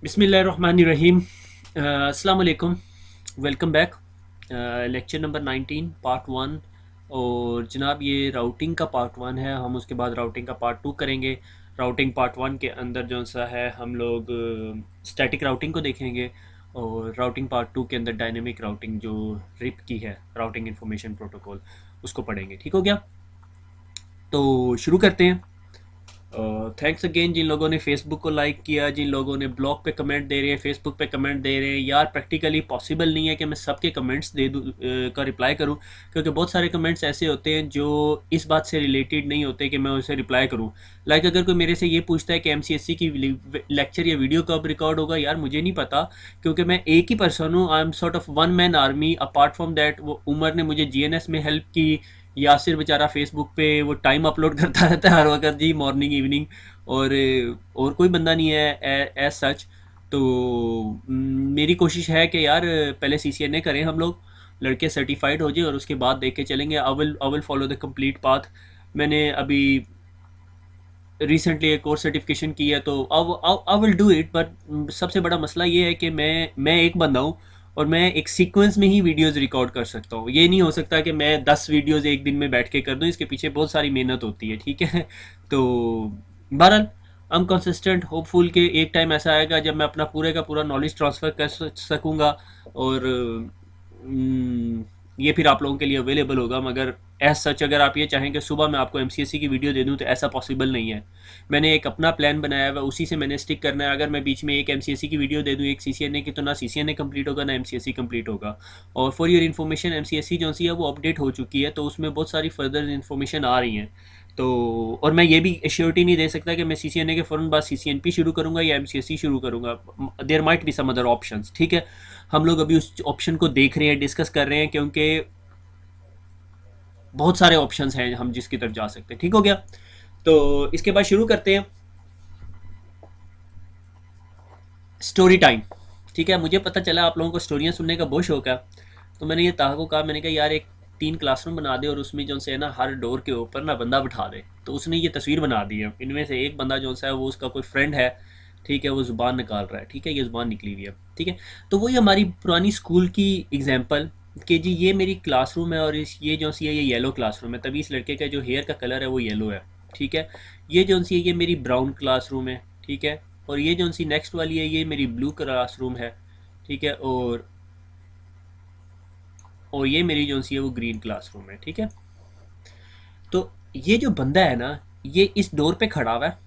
बिस्मिल्लाहिर्रहमानिर्रहीम। अस्सलाम वालेकुम। Welcome back. Lecture number 19 part 1। और जनाब ये राउटिंग का पार्ट 1 है। हम उसके बाद राउटिंग का पार्ट 2 करेंगे। राउटिंग पार्ट 1 के अंदर जो सा है हम लोग स्टैटिक राउटिंग को देखेंगे। और राउटिंग पार्ट 2 के अंदर डायनेमिक राउटिंग जो रिप की है, राउटिंग इंफॉर्मेशन प्रोटोकॉल, उसको पढ़ेंगे। ठीक हो गया? तो शुरू करते हैं। थैंक्स अगेन जिन लोगों ने फेसबुक को लाइक किया, जिन लोगों ने ब्लॉग पे कमेंट दे रहे हैं, फेसबुक पे कमेंट दे रहे हैं। यार प्रैक्टिकली पॉसिबल नहीं है कि मैं सबके कमेंट्स दे दूँ, का रिप्लाई करूँ, क्योंकि बहुत सारे कमेंट्स ऐसे होते हैं जो इस बात से रिलेटेड नहीं होते कि मैं उसे रिप्लाई करूँ। लाइक अगर कोई मेरे से ये पूछता है कि एमसीएससी की लेक्चर या वीडियो कब रिकॉर्ड होगा, यार मुझे नहीं पता, क्योंकि मैं एक ही पर्सन हूँ। I am sort of one man army. Apart from that वो उमर ने मुझे जीएनएस में हेल्प की, यासिर बेचारा फेसबुक पे वो टाइम अपलोड करता रहता है हर वक्त जी, मॉर्निंग इवनिंग। और और कोई बंदा नहीं है एज सच। तो मेरी कोशिश है कि यार पहले सीसीएनए करें हम लोग, लड़के सर्टिफाइड हो जाए और उसके बाद देख के चलेंगे। I will follow the complete path. मैंने अभी रिसेंटली एक और सर्टिफिकेशन की है, तो I will do it. But सबसे बड़ा मसला ये है कि मैं एक बंदा हूँ और मैं एक सीक्वेंस में ही वीडियोस रिकॉर्ड कर सकता हूँ। ये नहीं हो सकता कि मैं 10 वीडियोस एक दिन में बैठ के कर दूँ, इसके पीछे बहुत सारी मेहनत होती है। ठीक है? तो बहरहाल आई एम कंसिस्टेंट होपफुल कि एक टाइम ऐसा आएगा जब मैं अपना पूरे का पूरा नॉलेज ट्रांसफ़र कर सकूँगा। और ये फिर आप लोगों के लिए अवेलेबल होगा। मगर एज सच अगर आप ये चाहें कि सुबह मैं आपको एमसीएससी की वीडियो दे दूं, तो ऐसा पॉसिबल नहीं है। मैंने एक अपना प्लान बनाया हुआ, उसी से मैंने स्टिक करना है। अगर मैं बीच में एक एमसीएससी की वीडियो दे दूं, एक सीसीएनए की, तो ना सीसीएनए कंप्लीट होगा ना एमसीएससी कंप्लीट होगा। और फॉर योर इन्फॉर्मेशन, एमसीएससी जो सी है वो अपडेट हो चुकी है, तो उसमें बहुत सारी फर्दर इन्फॉर्मेशन आ रही हैं। तो और मैं ये भी एश्योरिटी नहीं दे सकता कि मैं सीसीएनए के फ़ौरन बाद सीसीएनपी शुरू करूँगा या एमसीएससी शुरू करूँगा। There might be some other options. ठीक है? हम लोग अभी उस ऑप्शन को देख रहे हैं, डिस्कस कर रहे हैं, क्योंकि बहुत सारे ऑप्शंस हैं हम जिसकी तरफ जा सकते हैं। ठीक हो गया? तो इसके बाद शुरू करते हैं स्टोरी टाइम। ठीक है? मुझे पता चला आप लोगों को स्टोरियाँ सुनने का बहुत शौक है, तो मैंने ये ताहा को कहा, मैंने कहा यार एक 3 क्लासरूम बना दे और उसमें जो है ना हर डोर के ऊपर ना बंदा बिठा दे। तो उसने ये तस्वीर बना दी है। इनमें से एक बंदा जो है वो उसका कोई फ्रेंड है। ठीक है? वो ज़ुबान निकाल रहा है। ठीक है? ये ज़ुबान निकली हुई है। ठीक है? तो वही हमारी पुरानी स्कूल की एग्जाम्पल कि जी ये मेरी क्लासरूम है और इस ये जो सी है ये येलो क्लासरूम है, तभी इस लड़के का जो हेयर का कलर है वो येलो है। ठीक है? ये जो सी है ये मेरी ब्राउन क्लासरूम है। ठीक है? और ये जो सी नेक्स्ट वाली है ये मेरी ब्लू क्लासरूम है। ठीक है? और ये मेरी जो सी है वो ग्रीन क्लासरूम है। ठीक है? तो ये जो बंदा है ना, ये इस डोर पे खड़ा हुआ है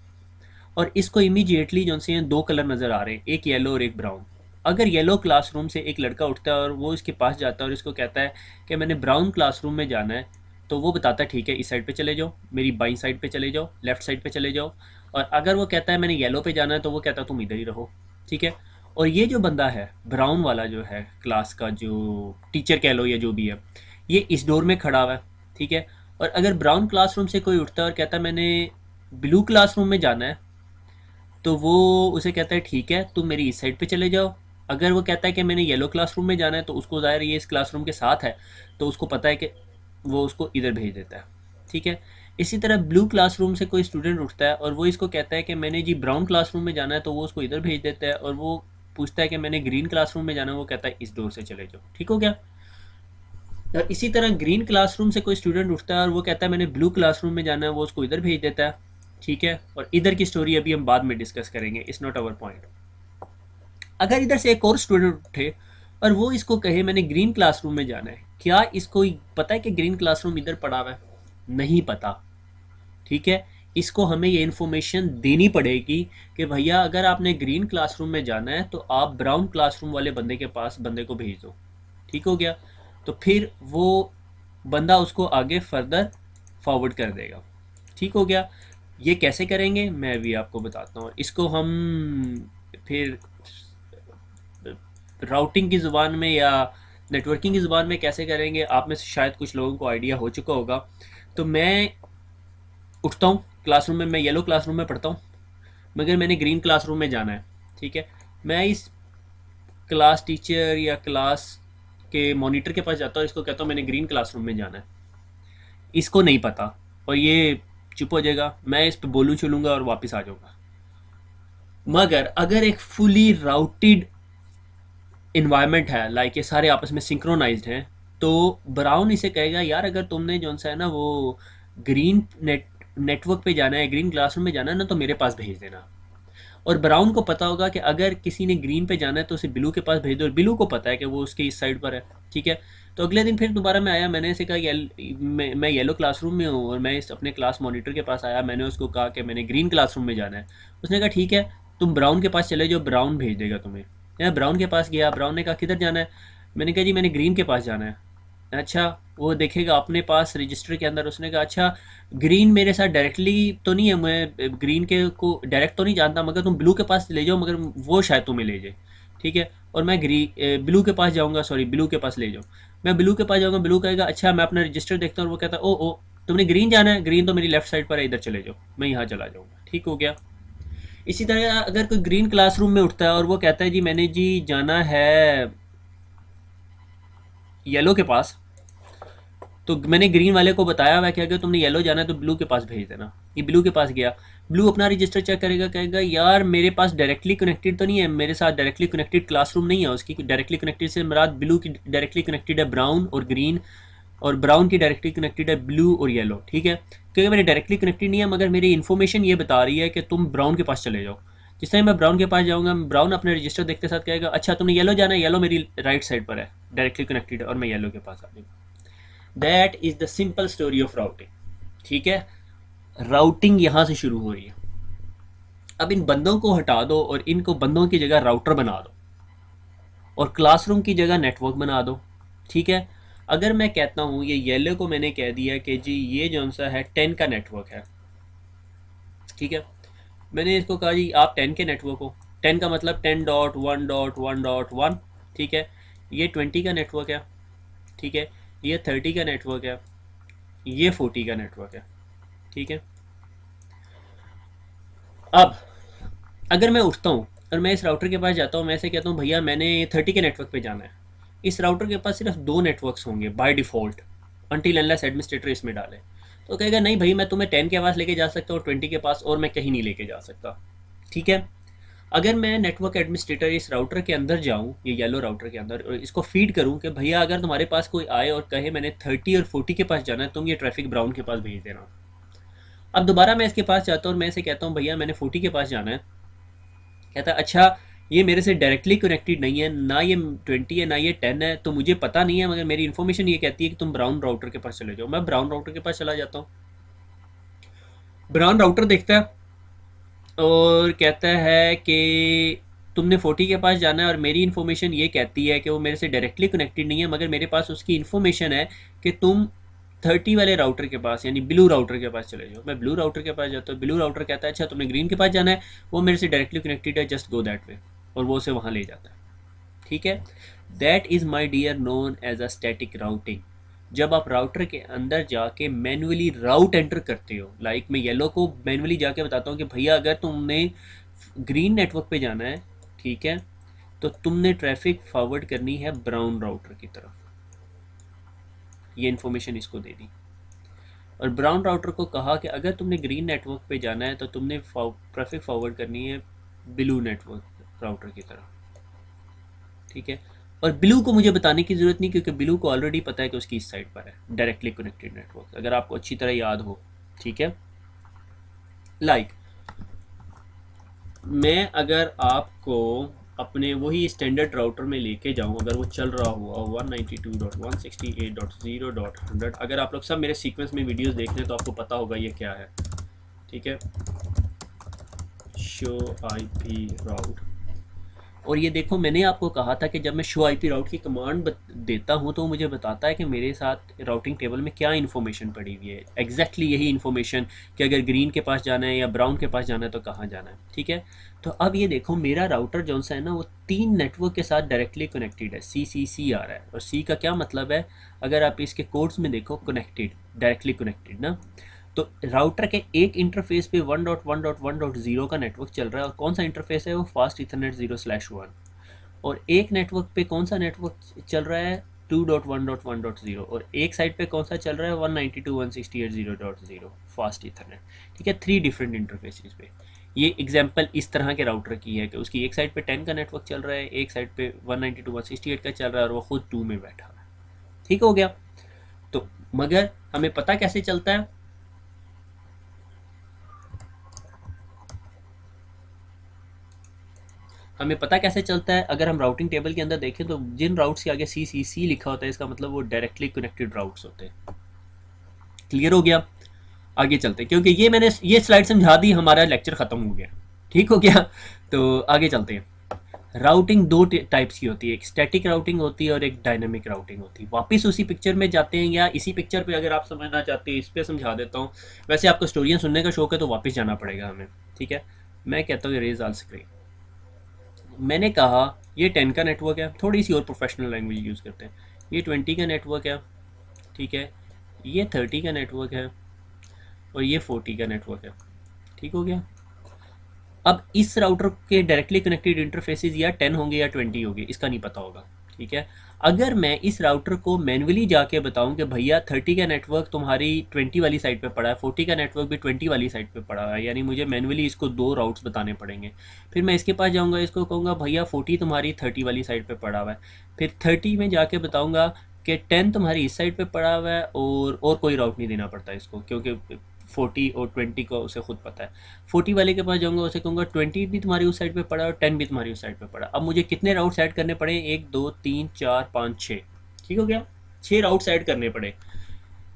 और इसको इमीडिएटली जो से दो कलर नज़र आ रहे हैं, एक येलो और एक ब्राउन। अगर येलो क्लासरूम से एक लड़का उठता है और वो इसके पास जाता है और इसको कहता है कि मैंने ब्राउन क्लासरूम में जाना है, तो वो बताता है ठीक है इस साइड पे चले जाओ, मेरी बाई साइड पे चले जाओ, लेफ्ट साइड पे चले जाओ। और अगर वो कहता है मैंने येलो पे जाना है, तो वो कहता है तुम इधर ही रहो। ठीक है? और ये जो बंदा है ब्राउन वाला जो है क्लास का जो टीचर कह लो या जो भी है, ये इस डोर में खड़ा हुआ है। ठीक है? और अगर ब्राउन क्लासरूम से कोई उठता है और कहता है मैंने ब्लू क्लासरूम में जाना है, तो वो उसे कहता है ठीक है तुम मेरी इस साइड पे चले जाओ। अगर वो कहता है कि मैंने येलो क्लासरूम में जाना है, तो उसको ज़ाहिर ये इस क्लासरूम के साथ है, तो उसको पता है कि वो उसको इधर भेज देता है। ठीक है? इसी तरह ब्लू क्लासरूम से कोई स्टूडेंट उठता है और वो इसको कहता है कि मैंने जी ब्राउन क्लासरूम में जाना है, तो वो उसको इधर भेज देता है। और वो पूछता है कि मैंने ग्रीन क्लासरूम में जाना है, वो कहता है इस डोर से चले जाओ। ठीक हो गया? और इसी तरह ग्रीन क्लासरूम से कोई स्टूडेंट उठता है और वो कहता है मैंने ब्लू क्लासरूम में जाना है, वो उसको इधर भेज देता है। ठीक है? और इधर की स्टोरी अभी हम बाद में डिस्कस करेंगे, इट्स नॉट अवर पॉइंट। अगर इधर से एक और स्टूडेंट उठे और वो इसको कहे मैंने ग्रीन क्लासरूम में जाना है, क्या इसको पता है कि ग्रीन क्लासरूम इधर पड़ा हुआ है? नहीं पता। ठीक है? इसको हमें ये इन्फॉर्मेशन देनी पड़ेगी कि भैया अगर आपने ग्रीन क्लासरूम में जाना है, तो आप ब्राउन क्लासरूम वाले बंदे के पास बंदे को भेज दो। ठीक हो गया? तो फिर वो बंदा उसको आगे फर्दर फॉरवर्ड कर देगा। ठीक हो गया? ये कैसे करेंगे मैं भी आपको बताता हूँ। इसको हम फिर राउटिंग की ज़ुबान में या नेटवर्किंग की ज़ुबान में कैसे करेंगे, आप में से शायद कुछ लोगों को आइडिया हो चुका होगा। तो मैं उठता हूँ क्लासरूम में, मैं येलो क्लासरूम में पढ़ता हूँ, मगर मैंने ग्रीन क्लासरूम में जाना है। ठीक है? मैं इस क्लास टीचर या क्लास के मॉनिटर के पास जाता हूँ, इसको कहता हूँ मैंने ग्रीन क्लासरूम में जाना है। इसको नहीं पता और ये चुप हो जाएगा, मैं इस पर बोलूँ चलूँगा और वापस आ जाऊँगा। मगर अगर एक फुली राउटेड इन्वायरमेंट है, लाइक ये सारे आपस में सिंक्रोनाइज्ड हैं, तो ब्राउन इसे कहेगा यार अगर तुमने जो सा है ना वो ग्रीन नेटवर्क पे जाना है, ग्रीन क्लासरूम में जाना है ना, तो मेरे पास भेज देना। और ब्राउन को पता होगा कि अगर किसी ने ग्रीन पे जाना है तो उसे ब्लू के पास भेज दो, और ब्लू को पता है कि वो उसके इस साइड पर है। ठीक है। तो अगले दिन फिर दोबारा मैं आया, मैंने ऐसे कहा मैं येलो क्लासरूम में हूँ, और मैं इस अपने क्लास मॉनिटर के पास आया, मैंने उसको कहा कि मैंने ग्रीन क्लासरूम में जाना है। उसने कहा ठीक है, तुम ब्राउन के पास चले जाओ, ब्राउन भेज देगा तुम्हें। मैं ब्राउन के पास गया, ब्राउन ने कहा किधर जाना है? मैंने कहा जी मैंने ग्रीन के पास जाना है। अच्छा, वो देखेगा अपने पास रजिस्टर के अंदर। उसने कहा अच्छा, ग्रीन मेरे साथ डायरेक्टली तो नहीं है, मैं ग्रीन के को डायरेक्ट तो नहीं जानता, मगर तुम ब्लू के पास ले जाओ, मगर वो शायद तुम्हें ले जाए। ठीक है। और मैं ब्लू के पास जाऊंगा, सॉरी ब्लू के पास ले जाओ। मैं ब्लू के पास जाऊंगा, ब्लू कहेगा अच्छा, मैं अपना रजिस्टर देखता हूँ, और वो कहता है ओ तुमने ग्रीन जाना है, ग्रीन तो मेरी लेफ्ट साइड पर है, इधर चले जाओ, मैं यहाँ चला जाऊँगा। ठीक हो गया। इसी तरह अगर कोई ग्रीन क्लासरूम में उठता है और वो कहता है जी मैंने जी जाना है येलो के पास, तो मैंने ग्रीन वाले को बताया हुआ कि अगर तुमने येलो जाना है तो ब्लू के पास भेज देना। ये ब्लू के पास गया, ब्लू अपना रजिस्टर चेक करेगा, कहेगा यार मेरे पास डायरेक्टली कनेक्टेड तो नहीं है, मेरे साथ डायरेक्टली कनेक्टेड क्लासरूम नहीं है उसकी। डायरेक्टली कनेक्टेड से मुराद ब्लू की डायरेक्टली कनेक्टेड है ब्राउन और ग्रीन, और ब्राउन की डायरेक्टली कनेक्टेड है ब्लू और येलो। ठीक है। क्योंकि मेरे डायरेक्टली कनेक्टेड नहीं है, मगर मेरी इन्फॉर्मेशन ये बता रही है कि तुम ब्राउन के पास चले जाओ। जिस टाइम मैं ब्राउन के पास जाऊंगा, ब्राउन अपने रजिस्टर देखते साथ कहेगा अच्छा तुमने येलो जाना है, येलो मेरी राइट साइड पर है, डायरेक्टली कनेक्टेड है, और मैं येलो के पास आ जाऊँगा। That is the simple story of routing. ठीक है। राउटिंग यहां से शुरू हो रही है। अब इन बंदों को हटा दो और इनको बंदों की जगह राउटर बना दो, और क्लासरूम की जगह नेटवर्क बना दो। ठीक है। अगर मैं कहता हूं ये येलो को मैंने कह दिया कि जी ये जो सा है 10 का नेटवर्क है। ठीक है। मैंने इसको कहा जी आप 10 के नेटवर्क हो। 10 का मतलब 10.1.1.1। ठीक है। ये 20 का नेटवर्क है। ठीक है। ये 30 का नेटवर्क है। ये 40 का नेटवर्क है। ठीक है। अब अगर मैं उठता हूँ और मैं इस राउटर के पास जाता हूँ, मैं ऐसे कहता हूँ भैया मैंने 30 के नेटवर्क पे जाना है। इस राउटर के पास सिर्फ 2 नेटवर्क्स होंगे by default, until unless administrator इसमें डाले। तो कहेगा नहीं भाई, मैं तुम्हें 10 के पास लेके जा सकता हूँ, 20 के पास, और मैं कहीं नहीं लेके जा सकता। ठीक है। अगर मैं नेटवर्क एडमिनिस्ट्रेटर इस राउटर के अंदर जाऊँ, ये येलो राउटर के अंदर, और इसको फीड करूँ कि भैया अगर तुम्हारे पास कोई आए और कहे मैंने 30 और 40 के पास जाना है, तुम ये ट्रैफिक ब्राउन के पास भेज देना। अब दोबारा मैं इसके पास जाता हूँ और मैं इसे कहता हूँ भैया मैंने 40 के पास जाना है। कहता है अच्छा, ये मेरे से डायरेक्टली कनेक्टेड नहीं है, ना ये 20 है ना ये 10 है, तो मुझे पता नहीं है, मगर मेरी इन्फॉर्मेशन ये कहती है कि तुम ब्राउन राउटर के पास चले जाओ। मैं ब्राउन राउटर के पास चला जाता हूँ। ब्राउन राउटर देखता है और कहता है कि तुमने 40 के पास जाना है, और मेरी इन्फॉर्मेशन ये कहती है कि वो मेरे से डायरेक्टली कनेक्टेड नहीं है, मगर मेरे पास उसकी इन्फॉर्मेशन है कि तुम 30 वाले राउटर के पास यानी ब्लू राउटर के पास चले जाओ। मैं ब्लू राउटर के पास जाता हूँ। ब्लू राउटर कहता है अच्छा तुमने ग्रीन के पास जाना है, वो मेरे से डायरेक्टली कनेक्टेड है, जस्ट गो दैट वे, और वो उसे वहाँ ले जाता है। ठीक है। That is my dear known as a static routing. जब आप राउटर के अंदर जाके मैनुअली राउट एंटर करते हो, लाइक मैं येलो को मैनुअली जाके बताता हूँ कि भैया अगर तुमने ग्रीन नेटवर्क पे जाना है, ठीक है, तो तुमने ट्रैफिक फॉरवर्ड करनी है ब्राउन राउटर की तरफ। ये इन्फॉर्मेशन इसको दे दी। और ब्राउन राउटर को कहा कि अगर तुमने ग्रीन नेटवर्क पे जाना है तो तुमने ट्रैफिक फॉरवर्ड करनी है ब्लू नेटवर्क राउटर की तरफ। ठीक है। और ब्लू को मुझे बताने की ज़रूरत नहीं, क्योंकि ब्लू को ऑलरेडी पता है कि उसकी इस साइड पर है डायरेक्टली कनेक्टेड नेटवर्क, अगर आपको अच्छी तरह याद हो। ठीक है। लाइक मैं अगर आपको अपने वही स्टैंडर्ड राउटर में लेके जाऊं, अगर वो चल रहा हुआ 192.168.0.100, अगर आप लोग सब मेरे सीक्वेंस में वीडियोस देख लें तो आपको पता होगा ये क्या है। ठीक है। Show IP route. और ये देखो मैंने आपको कहा था कि जब मैं शो आईपी राउट की कमांड देता हूँ तो मुझे बताता है कि मेरे साथ राउटिंग टेबल में क्या इन्फॉर्मेशन पड़ी हुई है, एग्जैक्टली यही इन्फॉर्मेशन कि अगर ग्रीन के पास जाना है या ब्राउन के पास जाना है तो कहाँ जाना है। ठीक है। तो अब ये देखो मेरा राउटर जो सा है ना वो 3 नेटवर्क के साथ डायरेक्टली कनेक्टेड है, CCC आ रहा है। और C का क्या मतलब है, अगर आप इसके कोड्स में देखो, कनेक्टेड, डायरेक्टली कनेक्टेड ना। तो राउटर के एक इंटरफेस पे 1.1.1.0 का नेटवर्क चल रहा है, और कौन सा इंटरफेस है वो फास्ट इथरनेट 0/1। और एक नेटवर्क पे कौन सा नेटवर्क चल रहा है 2.1.1.0, और एक साइड पे कौन सा चल रहा है 192.168.0.0 फास्ट इथरनेट। ठीक है। 3 डिफरेंट इंटरफेसेस पे। ये एग्जांपल इस तरह के राउटर की है कि उसकी एक साइड पे 10 का नेटवर्क चल रहा है, एक साइड पे 192.168 का चल रहा है और वो खुद 2 में बैठा हुआ है। ठीक हो गया। तो मगर हमें पता कैसे चलता है, हमें पता कैसे चलता है, अगर हम राउटिंग टेबल के अंदर देखें तो जिन राउट्स के आगे सी लिखा होता है इसका मतलब वो डायरेक्टली कनेक्टेड राउट्स होते हैं। क्लियर हो गया। आगे चलते हैं, क्योंकि ये मैंने ये स्लाइड समझा दी, हमारा लेक्चर खत्म हो गया। ठीक हो गया। तो आगे चलते हैं। राउटिंग दो टाइप्स की होती है, एक स्टैटिक राउटिंग होती है और एक डायनामिक राउटिंग होती है। वापस उसी पिक्चर में जाते हैं, या इसी पिक्चर पे अगर आप समझना चाहते हैं इस पे समझा देता हूँ। वैसे आपको स्टोरियाँ सुनने का शौक है तो वापस जाना पड़ेगा हमें। ठीक है, मैं कहता हूँ रेज ऑल स्क्रीन। मैंने कहा ये 10 का नेटवर्क है, थोड़ी सी और प्रोफेशनल लैंग्वेज यूज़ करते हैं। ये 20 का नेटवर्क है, ठीक है, ये 30 का नेटवर्क है और ये 40 का नेटवर्क है। ठीक हो गया। अब इस राउटर के डायरेक्टली कनेक्टेड इंटरफेसेस या 10 होंगे या 20 होंगे, इसका नहीं पता होगा। ठीक है, अगर मैं इस राउटर को मैनुअली जाके बताऊं कि भैया 30 का नेटवर्क तुम्हारी 20 वाली साइड पे पड़ा है, 40 का नेटवर्क भी 20 वाली साइड पे पड़ा है, यानी मुझे मैनुअली इसको दो राउट्स बताने पड़ेंगे। फिर मैं इसके पास जाऊंगा, इसको कहूँगा भैया 40 तुम्हारी 30 वाली साइड पे पड़ा हुआ है। फिर 30 में जाके बताऊंगा कि 10 तुम्हारी इस साइड पे पड़ा हुआ है, और कोई राउट नहीं देना पड़ता इसको, क्योंकि 40 और 20 को उसे खुद पता है। 40 वाले के पास जाऊंगा, उसे कहूँगा 20 भी तुम्हारी उस साइड पे पड़ा और 10 भी तुम्हारी उस साइड पे पड़ा। अब मुझे कितने राउट्स ऐड करने पड़े, 1 2 3 4 5 6। ठीक हो गया, 6 राउट्स ऐड करने पड़े।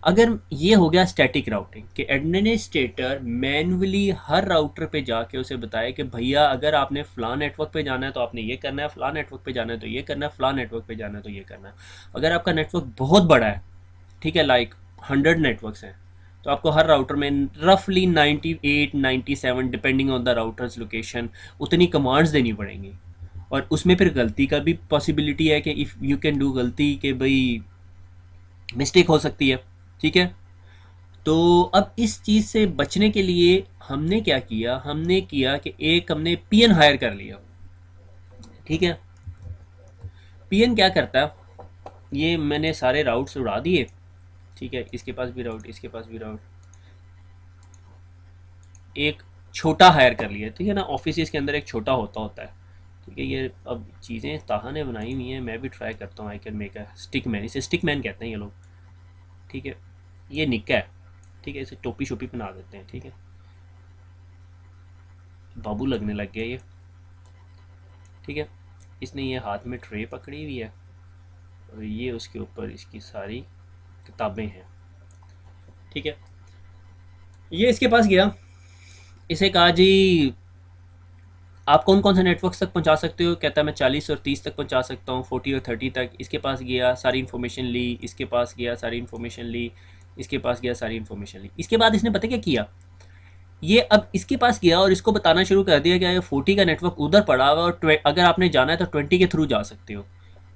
अगर ये हो गया स्टैटिक राउटिंग कि एडमिनिस्ट्रेटर मैनुअली हर राउटर पे जाके उसे बताए कि भैया अगर आपने फ़लाँ नेटवर्क पे जाना है तो आपने ये करना है, फ़लाँ नेटवर्क पे जाना है तो ये करना है, फ़लाँ नेटवर्क पे जाना है तो ये करना है। अगर आपका नेटवर्क बहुत बड़ा है, ठीक है, लाइक 100 नेटवर्क्स हैं, तो आपको हर राउटर में रफली 98 97 depending on the routers location उतनी कमांड्स देनी पड़ेंगी। और उसमें फिर गलती का भी पॉसिबिलिटी है कि इफ़ यू कैन डू गलती कि भाई मिस्टेक हो सकती है। ठीक है, तो अब इस चीज़ से बचने के लिए हमने क्या किया, हमने किया कि एक हमने पीएन हायर कर लिया। ठीक है, पीएन क्या करता है, ये मैंने सारे राउट्स उड़ा दिए। ठीक है, इसके पास भी राउट, इसके पास भी राउट, एक छोटा हायर कर लिया। ठीक है ना, ऑफिस के अंदर एक छोटा होता है। ठीक है, ये अब चीज़ें ताहा ने बनाई हुई हैं, मैं भी ट्राई करता हूँ। I can make a stick man, इसे स्टिक मैन कहते हैं ये लोग। ठीक है, ये निक्का है। ठीक है, इसे टोपी शोपी बना देते हैं। ठीक है, बाबू लगने लग गया ये। ठीक है, इसने ये हाथ में ट्रे पकड़ी हुई है और ये उसके ऊपर इसकी सारी किताबें हैं। ठीक है, ये इसके पास गया, इसे कहा जी आप कौन कौन से नेटवर्क्स तक पहुंचा सकते हो। कहता है मैं 40 और 30 तक पहुंचा सकता हूँ, 40 और 30 तक। इसके पास गया, सारी इन्फॉर्मेशन ली, इसके पास गया, सारी इन्फॉर्मेशन ली, इसके पास गया, सारी इन्फॉर्मेशन ली। इसके बाद इसने पता क्या किया, ये अब इसके पास गया और इसको बताना शुरू कर दिया कि ये 40 का नेटवर्क उधर पड़ा हुआ है और अगर आपने जाना है तो 20 के थ्रू जा सकते हो।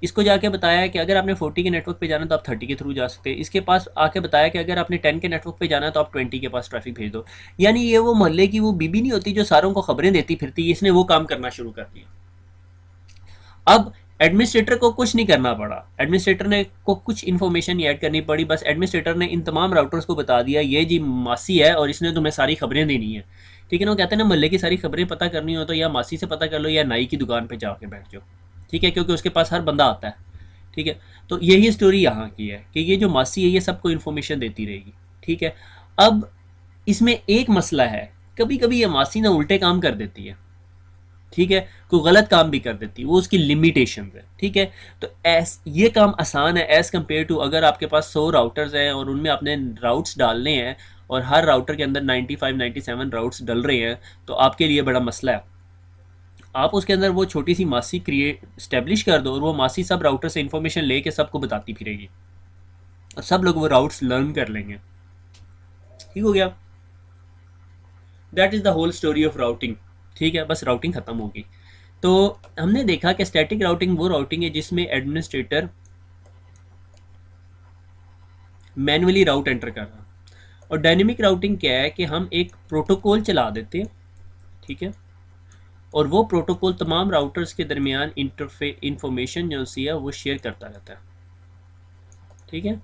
इसको जाके बताया कि अगर आपने 40 के नेटवर्क पे जाना है तो आप 30 के थ्रू जा सकते हैं। इसके पास आके बताया कि अगर आपने 10 के नेटवर्क पे जाना है तो आप 20 के पास ट्रैफिक भेज दो। यानी ये वो मोहल्ले की वो बीबी नहीं होती जो सारों को खबरें देती फिरती, इसने वो काम करना शुरू कर दिया। अब एडमिनिस्ट्रेटर को कुछ नहीं करना पड़ा, एडमिनिस्ट्रेटर ने को कुछ इन्फॉर्मेशन ऐड करनी पड़ी, बस एडमिनिस्ट्रेटर ने इन तमाम राउटर्स को बता दिया ये जी मासी है और इसने तुम्हें सारी खबरें देनी है। ठीक है ना, वो कहते हैं ना मोहल्ले की सारी खबरें पता करनी हो तो या मासी से पता कर लो या नाई की दुकान पे जाके बैठ जाओ। ठीक है, क्योंकि उसके पास हर बंदा आता है। ठीक है, तो यही स्टोरी यहाँ की है कि ये जो मासी है ये सबको इन्फॉर्मेशन देती रहेगी। ठीक है, अब इसमें एक मसला है, कभी कभी ये मासी ना उल्टे काम कर देती है। ठीक है, कोई गलत काम भी कर देती है, वो उसकी लिमिटेशन है। ठीक है, तो ये काम आसान है एज कम्पेयर टू अगर आपके पास 100 राउटर्स हैं और उनमें आपने राउट्स डालने हैं और हर राउटर के अंदर 95 97 राउट्स डल रहे हैं, तो आपके लिए बड़ा मसला है। आप उसके अंदर वो छोटी सी मासी क्रिएट स्टेब्लिश कर दो और वो मासी सब राउटर से इंफॉर्मेशन लेके सबको बताती फिरेगी और सब लोग वो राउट्स लर्न कर लेंगे। ठीक हो गया, that is the whole story of routing. ठीक है, बस राउटिंग ख़त्म होगी। तो हमने देखा कि स्टैटिक राउटिंग वो राउटिंग है जिसमें एडमिनिस्ट्रेटर मैनुअली राउट एंटर कर रहा है, और डायनेमिक राउटिंग क्या है कि हम एक प्रोटोकॉल चला देते हैं। ठीक है, और वो प्रोटोकॉल तमाम राउटर्स के दरमियान इंफॉर्मेशन जो सी है वो शेयर करता रहता है। ठीक है,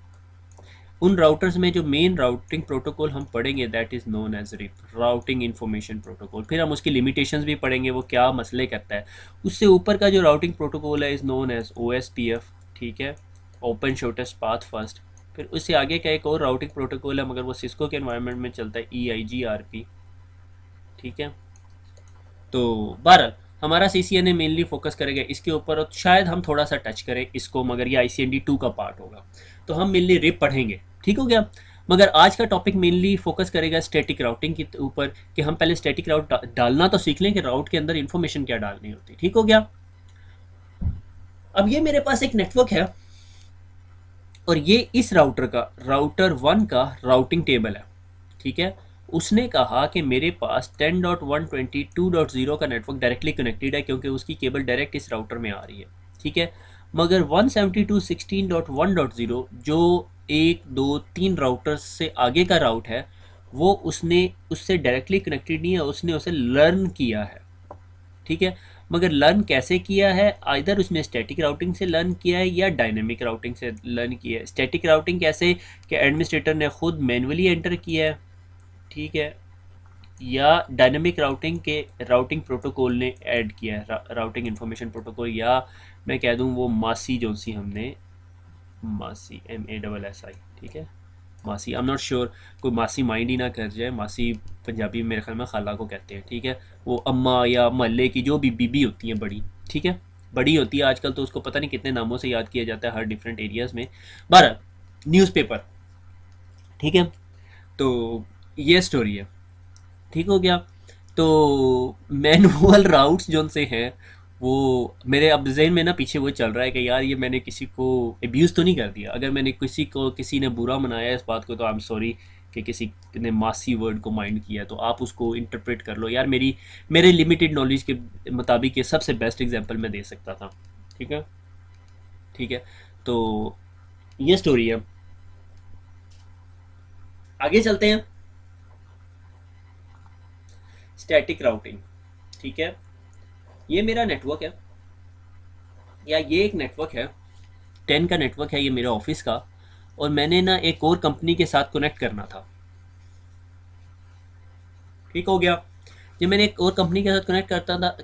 उन राउटर्स में जो मेन राउटिंग प्रोटोकॉल हम पढ़ेंगे that is known as RIP, routing information protocol. फिर हम उसकी लिमिटेशंस भी पढ़ेंगे, वो क्या मसले करता है। उससे ऊपर का जो राउटिंग प्रोटोकॉल है इज़ नोन एज OSPF, ठीक है, ओपन शॉर्टेस्ट पाथ फर्स्ट। फिर उससे आगे का एक और राउटिंग प्रोटोकॉल है, मगर वो सिस्को के एनवायरनमेंट में चलता है, EIGRP, ठीक है। तो बहरहाल हमारा CCNA मेनली फोकस करेगा इसके ऊपर, और शायद हम थोड़ा सा टच करें इसको, मगर ये ICND 2 का पार्ट होगा, तो हम मेनली रिप पढ़ेंगे, ठीक हो गया। मगर आज का टॉपिक मेनली फोकस करेगा स्टैटिक राउटिंग के ऊपर, कि हम पहले स्टैटिक राउट डालना तो सीख लें कि राउट के अंदर इंफॉर्मेशन क्या डालनी होती, ठीक हो गया। अब ये मेरे पास एक नेटवर्क है, और ये इस राउटर का, राउटर 1 का राउटिंग टेबल है, ठीक है। उसने कहा कि मेरे पास 10.122.0 का नेटवर्क डायरेक्टली कनेक्टेड है, क्योंकि उसकी केबल डायरेक्ट इस राउटर में आ रही है, ठीक है। मगर 172.16.1.0 जो 1 2 3 राउटर्स से आगे का राउट है, वो उसने उससे डायरेक्टली कनेक्टेड नहीं है, उसने उसे लर्न किया है, ठीक है। मगर लर्न कैसे किया है, आइदर उसने स्टैटिक राउटिंग से लर्न किया है या डायनेमिक राउटिंग से लर्न किया है। स्टैटिक राउटिंग कैसे, कि एडमिनिस्ट्रेटर ने खुद मैनुअली एंटर किया है, ठीक है, या डायनेमिक राउटिंग के राउटिंग प्रोटोकॉल ने ऐड किया है, राउटिंग इन्फॉर्मेशन प्रोटोकॉल, या मैं कह दूं वो मासी जो सी हमने, मासी MASSI, ठीक है, मासी, आई एम नॉट श्योर, कोई मासी माइंड ही ना कर जाए। मासी पंजाबी में मेरे ख्याल में खाला को कहते हैं, ठीक है। वो अम्मा या महल्ले की जो भी बीबी होती हैं बड़ी, ठीक है, बड़ी होती है आजकल, तो उसको पता नहीं कितने नामों से याद किया जाता है हर डिफरेंट एरियाज़ में। 12 न्यूज़पेपर, ठीक है। तो ये स्टोरी है, ठीक हो गया। तो मैनुअल राउट्स जो से हैं, वो मेरे अब जहन में ना पीछे वो चल रहा है कि यार ये मैंने किसी को एब्यूज़ तो नहीं कर दिया। अगर मैंने किसी ने बुरा मनाया इस बात को, तो आई एम सॉरी कि किसी ने मासी वर्ड को माइंड किया, तो आप उसको इंटरप्रेट कर लो यार। मेरे लिमिटेड नॉलेज के मुताबिक ये सबसे बेस्ट एग्जांपल मैं दे सकता था, ठीक है, ठीक है। तो ये स्टोरी है, आगे चलते हैं। स्टैटिक राउटिंग, ठीक है, ये मेरा नेटवर्क है, या ये एक नेटवर्क है, 10 का नेटवर्क है ये मेरे ऑफिस का, और मैंने ना एक और कंपनी के साथ कनेक्ट करना था, ठीक हो गया। जब मैंने एक और कंपनी के साथ कनेक्ट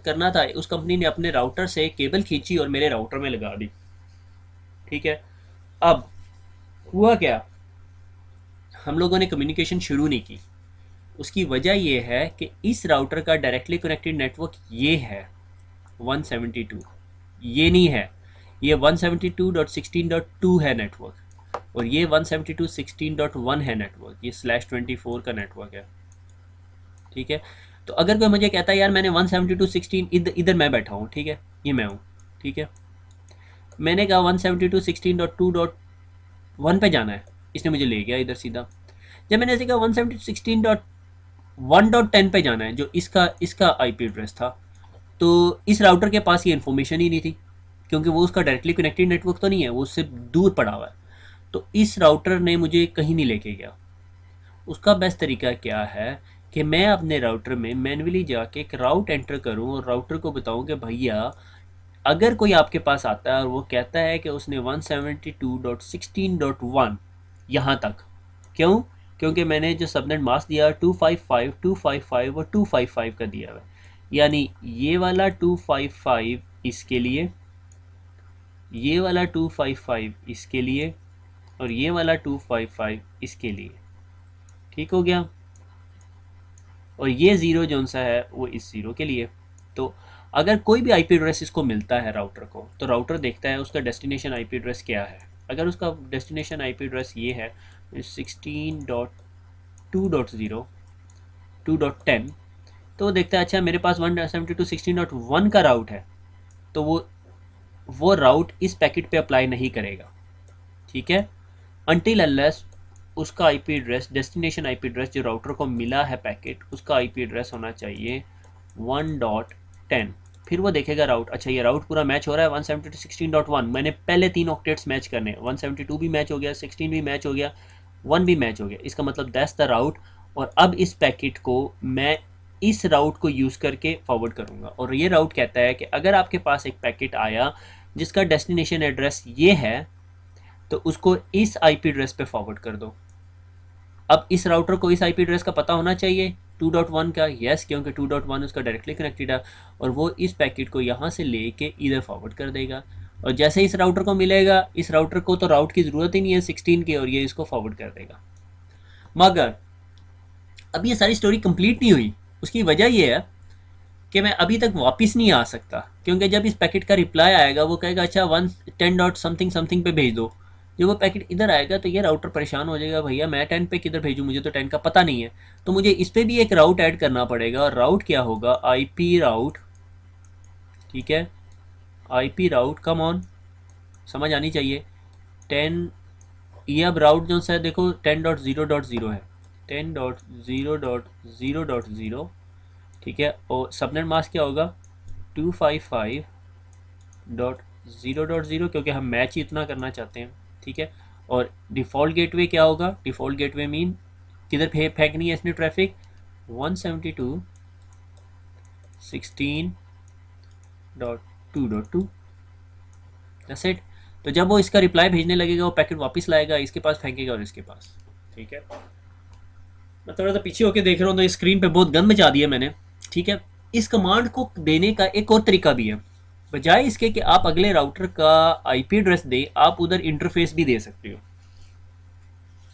करना था, उस कंपनी ने अपने राउटर से केबल खींची और मेरे राउटर में लगा दी, ठीक है। अब हुआ क्या, हम लोगों ने कम्युनिकेशन शुरू नहीं की। उसकी वजह यह है कि इस राउटर का डायरेक्टली कनेक्टेड नेटवर्क ये है 172, ये नहीं है, ये 172.16.2 है नेटवर्क, और ये 172.16.1 है नेटवर्क, ये /24 का नेटवर्क है, ठीक है। तो अगर कोई मुझे कहता है यार मैंने 172.16, इधर मैं बैठा हूँ, ठीक है, ये मैं हूँ, ठीक है, मैंने कहा 172.16.2.1 पे जाना है, इसने मुझे ले गया इधर सीधा। जब मैंने ऐसे कहा 172.16.1.10 पे जाना है, जो इसका इसका IP एड्रेस था, तो इस राउटर के पास ये इन्फॉर्मेशन ही नहीं थी, क्योंकि वो उसका डायरेक्टली कनेक्टेड नेटवर्क तो नहीं है, वो उससे दूर पड़ा हुआ है। तो इस राउटर ने मुझे कहीं नहीं लेके गया। उसका बेस्ट तरीका क्या है कि मैं अपने राउटर में मैन्युअली जाके एक राउट एंटर करूं, और राउटर को बताऊं कि भैया अगर कोई आपके पास आता है और वो कहता है कि उसने 172.16.1 यहाँ तक, क्यों, क्योंकि मैंने जो सबनेट मास्क दिया 255 255 और 255 का दिया हुआ है, यानी ये वाला 255 इसके लिए, ये वाला 255 इसके लिए, और ये वाला 255 इसके लिए, ठीक हो गया। और ये ज़ीरो जो सा है वो इस ज़ीरो के लिए। तो अगर कोई भी IP एड्रेस इसको मिलता है राउटर को, तो राउटर देखता है उसका डेस्टिनेशन IP एड्रेस क्या है। अगर उसका डेस्टिनेशन IP एड्रेस ये है 16.2.0 2.10, तो वो देखता है अच्छा मेरे पास 172.16.1 का राउट है, तो वो राउट इस पैकेट पे अप्लाई नहीं करेगा, ठीक है, अनटिल अनलेस उसका IP address, destination IP address जो राउटर को मिला है पैकेट, उसका IP एड्रेस होना चाहिए 1.10। फिर वो देखेगा राउट, अच्छा ये राउट पूरा मैच हो रहा है 172.16.1, मैंने पहले 3 ऑक्टेट्स मैच करने, 172 भी मैच हो गया, 16 भी मैच हो गया, 1 भी मैच हो गया, इसका मतलब दैट्स द राउट। और अब इस पैकेट को मैं इस राउट को यूज़ करके फॉरवर्ड करूँगा, और ये राउट कहता है कि अगर आपके पास एक पैकेट आया जिसका डेस्टिनेशन एड्रेस ये है, तो उसको इस आईपी एड्रेस पे फॉरवर्ड कर दो। अब इस राउटर को इस आईपी एड्रेस का पता होना चाहिए 2.1 का, यस, क्योंकि 2.1 उसका डायरेक्टली कनेक्टेड है, और वो इस पैकेट को यहाँ से लेके इधर फॉरवर्ड कर देगा। और जैसे इस राउटर को मिलेगा, इस राउटर को तो राउट की ज़रूरत ही नहीं है 16 की, और ये इसको फॉरवर्ड कर देगा। मगर अब ये सारी स्टोरी कंप्लीट नहीं हुई। उसकी वजह ये है कि मैं अभी तक वापस नहीं आ सकता, क्योंकि जब इस पैकेट का रिप्लाई आएगा वो कहेगा अच्छा 10 डॉट समथिंग समथिंग पे भेज दो। जब वो पैकेट इधर आएगा तो ये राउटर परेशान हो जाएगा, भैया मैं 10 पे किधर भेजूँ, मुझे तो 10 का पता नहीं है। तो मुझे इस पर भी एक राउट ऐड करना पड़ेगा, और राउट क्या होगा, आई पी राउट। ठीक है, I P route, come on, समझ आनी चाहिए। 10, ये अब राउट जो सा है देखो 10.0.0 है, 10.0.0.0। ठीक है, और सबनेट मास्क क्या होगा 255.0.0, क्योंकि हम मैच ही इतना करना चाहते हैं। ठीक है, और डिफ़ॉल्ट गेटवे क्या होगा, डिफ़ॉल्ट गेटवे मीन किधर फेंकनी है इसने ट्रैफिक, 172.16.2.2। That's it. तो जब वो इसका रिप्लाई भेजने लगेगा, वो पैकेट वापस लाएगा, इसके पास फेंकेगा और इसके पास। ठीक है, मैं थोड़ा सा पीछे होके देख रहा हूँ तो इस स्क्रीन पे बहुत गंद मचा दिया मैंने। ठीक है, इस कमांड को देने का एक और तरीका भी है। बजाय इसके कि आप अगले राउटर का आईपी एड्रेस दे, आप उधर इंटरफेस भी दे सकते हो।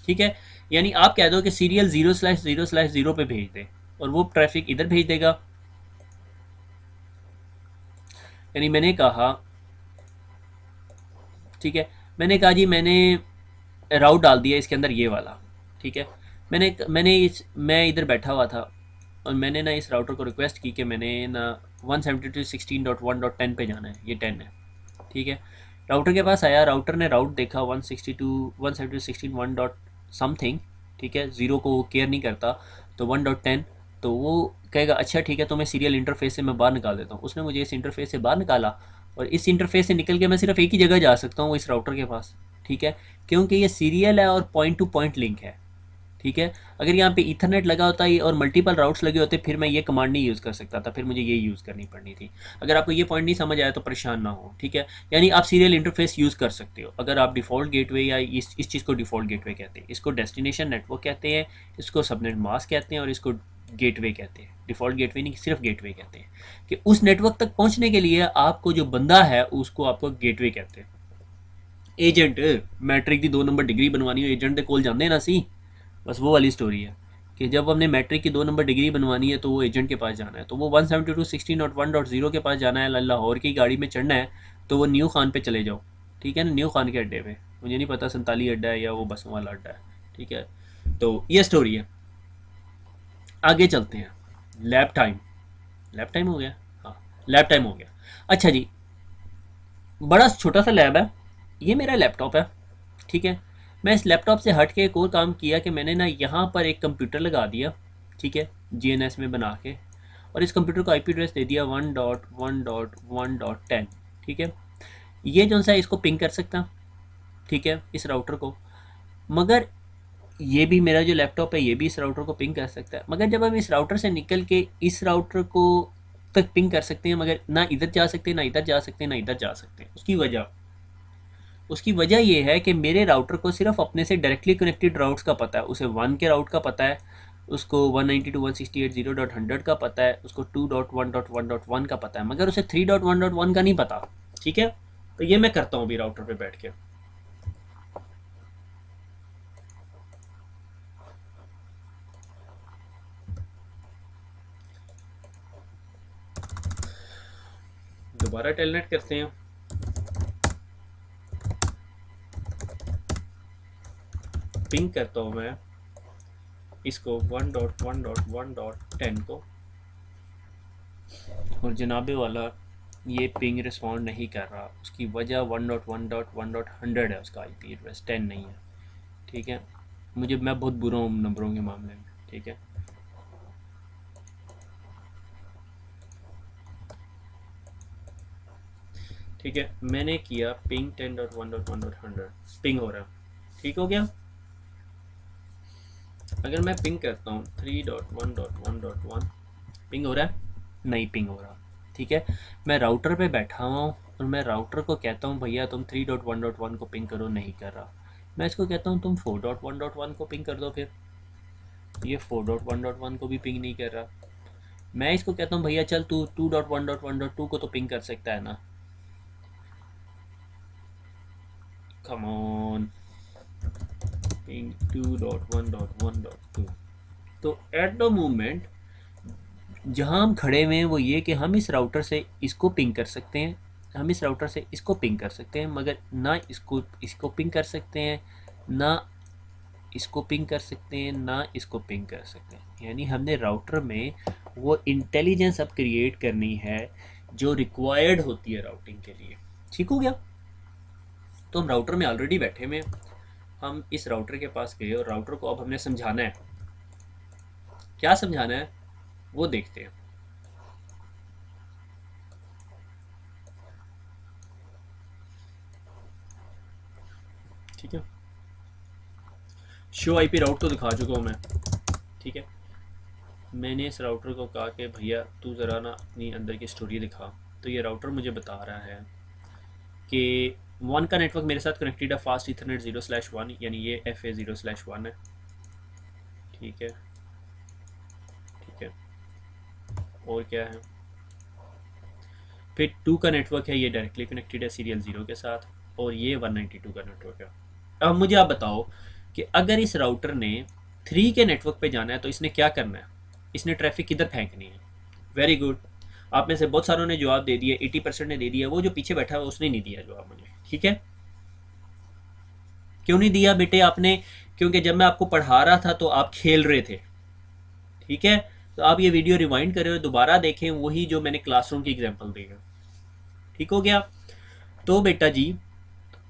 ठीक है, यानी आप कह दो कि सीरियल 0/0/0 पे भेज दे, और वो ट्रैफिक इधर भेज देगा। यानी मैंने कहा, ठीक है, मैंने कहा जी मैंने राउट डाल दिया इसके अंदर ये वाला। ठीक है, मैं इधर बैठा हुआ था, और मैंने ना इस राउटर को रिक्वेस्ट की कि मैंने ना 172.16.1.10 पे जाना है, ये 10 है। ठीक है, राउटर के पास आया, राउटर ने राउट देखा 172.168.16.1 डॉट समथिंग। ठीक है, ज़ीरो को वो केयर नहीं करता, तो 1.10, तो वो कहेगा अच्छा ठीक है, तो मैं सीरियल इंटरफेस से मैं बाहर निकाल देता हूँ। उसने मुझे इस इंटरफेस से बाहर निकाला, और इस इंटरफेस से निकल के मैं सिर्फ एक ही जगह जा सकता हूँ, इस राउटर के पास। ठीक है, क्योंकि ये सीरियल है और पॉइंट टू पॉइंट लिंक है। ठीक है, अगर यहाँ पे ईथरनेट लगा होता है और मल्टीपल राउट्स लगे होते, फिर मैं ये कमांड नहीं यूज़ कर सकता था, फिर मुझे ये यूज़ करनी पड़नी थी। अगर आपको ये पॉइंट नहीं समझ आया तो परेशान ना हो। ठीक है, यानी आप सीरियल इंटरफेस यूज़ कर सकते हो अगर आप डिफ़ॉल्ट गेटवे, या इस चीज़ को डिफ़ॉल्ट गेटवे कहते हैं, इसको डेस्टिनेशन नेटवर्क कहते हैं, इसको सबनेट मास्क कहते हैं, और इसको गेटवे कहते हैं। डिफ़ॉल्ट गेटवे नहीं, सिर्फ गेटवे कहते हैं, कि उस नेटवर्क तक पहुँचने के लिए आपको जो बंदा है उसको आपको गेटवे कहते हैं। एजेंट, मैट्रिक की 2 नंबर डिग्री बनवानी हो, एजेंट के कोल जाते ना सी, बस वो वाली स्टोरी है कि जब हमने मैट्रिक की 2 नंबर डिग्री बनवानी है तो वो एजेंट के पास जाना है, तो वो 172.16.1.0 के पास जाना है, लाहौर की गाड़ी में चढ़ना है, तो वो न्यू खान पे चले जाओ। ठीक है ना, न्यू खान के अड्डे पे, मुझे नहीं पता संताली अड्डा है या वो बसों वाला अड्डा है। ठीक है, तो ये स्टोरी है। आगे चलते हैं। लैब टाइम, लैब टाइम हो गया, हाँ लैब टाइम हो गया। अच्छा जी, बड़ा छोटा सा लैब है, ये मेरा लैपटॉप है। ठीक है, मैं इस लैपटॉप से हट के एक और काम किया कि मैंने ना यहाँ पर एक कंप्यूटर लगा दिया। ठीक है, जीएनएस में बना के, और इस कंप्यूटर को आईपी एड्रेस दे दिया 1.1.1.10। ठीक है, ये जो सा इसको पिंग कर सकता। ठीक है, इस राउटर को, मगर ये भी मेरा जो लैपटॉप है ये भी इस राउटर को पिंग कर सकता है, मगर जब हम इस राउटर से निकल के इस राउटर को तक पिंग कर सकते हैं, मगर ना इधर जा सकते, ना इधर जा सकते, ना इधर जा सकते। उसकी वजह ये है कि मेरे राउटर को सिर्फ अपने से डायरेक्टली कनेक्टेड राउट्स का पता है, उसे 1 के राउट का पता है, उसको 192.168.0.100 का पता है, उसको 2.1.1.1 का पता है, मगर उसे 3.1.1 का नहीं पता। ठीक है, तो ये मैं करता हूँ अभी राउटर पे बैठ के। दोबारा टेलनेट करते हैं, पिंग करता हूँ मैं इसको 1.1.1.10 को, और जनाबे वाला ये पिंग रिस्पॉन्ड नहीं कर रहा। उसकी वजह 1.1.1.100 है, उसका आईपी एड्रेस 10 नहीं है। ठीक है, मैं बहुत बुरा हूँ नंबरों के मामले में। ठीक है, ठीक है, मैंने किया पिंग 10.1.1.100, पिंग हो रहा, ठीक हो गया। अगर मैं पिंग करता हूँ 3.1.1.1, पिंग हो रहा है, नहीं पिंग हो रहा। ठीक है, मैं राउटर पे बैठा हुआ हूँ, और मैं राउटर को कहता हूँ भैया तुम 3.1.1 को पिंग करो, नहीं कर रहा। मैं इसको कहता हूँ तुम 4.1.1 को पिंग कर दो, फिर ये 4.1.1 को भी पिंग नहीं कर रहा। मैं इसको कहता हूँ भैया चल तू 2.1.1.2 को तो पिंग कर सकता है ना, कम ऑन पिंग 2.1.1.2। तो एट द मोमेंट जहाँ हम खड़े हुए हैं वो ये कि हम इस राउटर से इसको पिंग कर सकते हैं, हम इस राउटर से इसको पिंग कर सकते हैं, मगर ना इसको इसको पिंग कर सकते हैं, ना इसको पिंग कर सकते हैं, ना इसको पिंग कर सकते हैं। यानी हमने राउटर में वो इंटेलिजेंस अब क्रिएट करनी है जो रिक्वायर्ड होती है राउटिंग के लिए। ठीक हो गया? तो हम राउटर में ऑलरेडी बैठे हुए हैं, हम इस राउटर के पास गए और राउटर को अब हमने समझाना है। क्या समझाना है वो देखते हैं। ठीक है, शो आईपी राउट तो दिखा चुका हूँ मैं। ठीक है, मैंने इस राउटर को कहा कि भैया तू ज़रा ना अपनी अंदर की स्टोरी दिखा। तो ये राउटर मुझे बता रहा है कि 1 का नेटवर्क मेरे साथ कनेक्टेड है फास्ट इथरनेट 0/1, यानी ये FA 0/1 है। ठीक है, ठीक है, और क्या है? फिर 2 का नेटवर्क है, ये डायरेक्टली कनेक्टेड है सीरियल 0 के साथ, और ये 192 का नेटवर्क है। अब मुझे आप बताओ कि अगर इस राउटर ने 3 के नेटवर्क पे जाना है तो इसने क्या करना है? इसने ट्रैफिक किधर फेंकनी है? वेरी गुड, आप में से बहुत सारों ने जवाब दे दिया, 80% ने दे दिया। वो जो पीछे बैठा है उसने नहीं दिया जवाब मुझे। ठीक है, क्यों नहीं दिया बेटे आपने? क्योंकि जब मैं आपको पढ़ा रहा था तो आप खेल रहे थे। ठीक है, तो आप ये वीडियो रिवाइंड करें और दोबारा देखें वही जो मैंने क्लासरूम की एग्जांपल दी है। ठीक हो गया? तो बेटा जी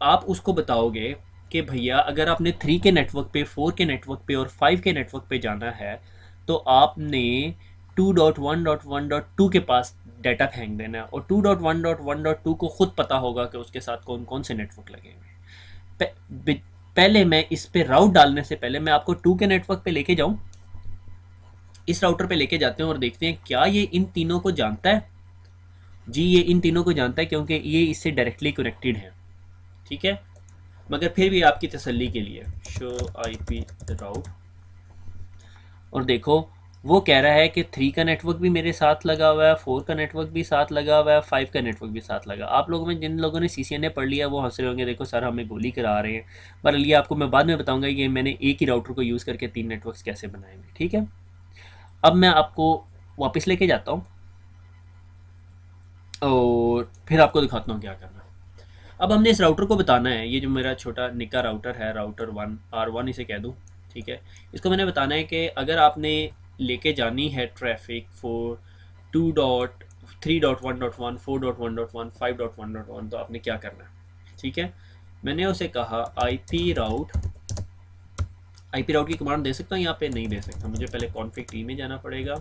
आप उसको बताओगे कि भैया अगर आपने 3 के नेटवर्क पे, 4 के नेटवर्क पे और 5 के नेटवर्क पे जाना है तो आपने 2.1.1.2 के पास डाटा फेंक देना है, और 2.1.1.2 को खुद पता होगा कि उसके साथ कौन कौन से नेटवर्क लगेंगे। पहले मैं इस पे राउट डालने से पहले मैं आपको 2 के नेटवर्क पे लेके जाऊं, इस राउटर पे लेके जाते हैं और देखते हैं क्या ये इन तीनों को जानता है। जी ये इन तीनों को जानता है क्योंकि ये इससे डायरेक्टली कनेक्टेड है। ठीक है, मगर फिर भी आपकी तसल्ली के लिए शो आईपी राउट, और देखो वो कह रहा है कि 3 का नेटवर्क भी मेरे साथ लगा हुआ है, 4 का नेटवर्क भी साथ लगा हुआ है, 5 का नेटवर्क भी साथ लगा। आप लोगों में जिन लोगों ने CCNA पढ़ लिया वो हंस रहे होंगे, देखो सर हमें गोली करा रहे हैं। पर ये आपको मैं बाद में बताऊंगा कि मैंने एक ही राउटर को यूज़ करके 3 नेटवर्क कैसे बनाएंगे। ठीक है, अब मैं आपको वापस लेके जाता हूँ और फिर आपको दिखाता हूँ क्या करना है। अब हमने इस राउटर को बताना है, ये जो मेरा छोटा निक्का राउटर है, राउटर 1 R1 इसे कह दूँ। ठीक है, इसको मैंने बताना है कि अगर आपने लेके जानी है ट्रैफिक फॉर 2.3.1.1, 4.1.1, 5.1.1 तो आपने क्या करना है। ठीक है, मैंने उसे कहा आईपी राउट की कमांड दे सकता हूँ यहाँ पे? नहीं दे सकता, मुझे पहले कॉन्फिग टी में जाना पड़ेगा।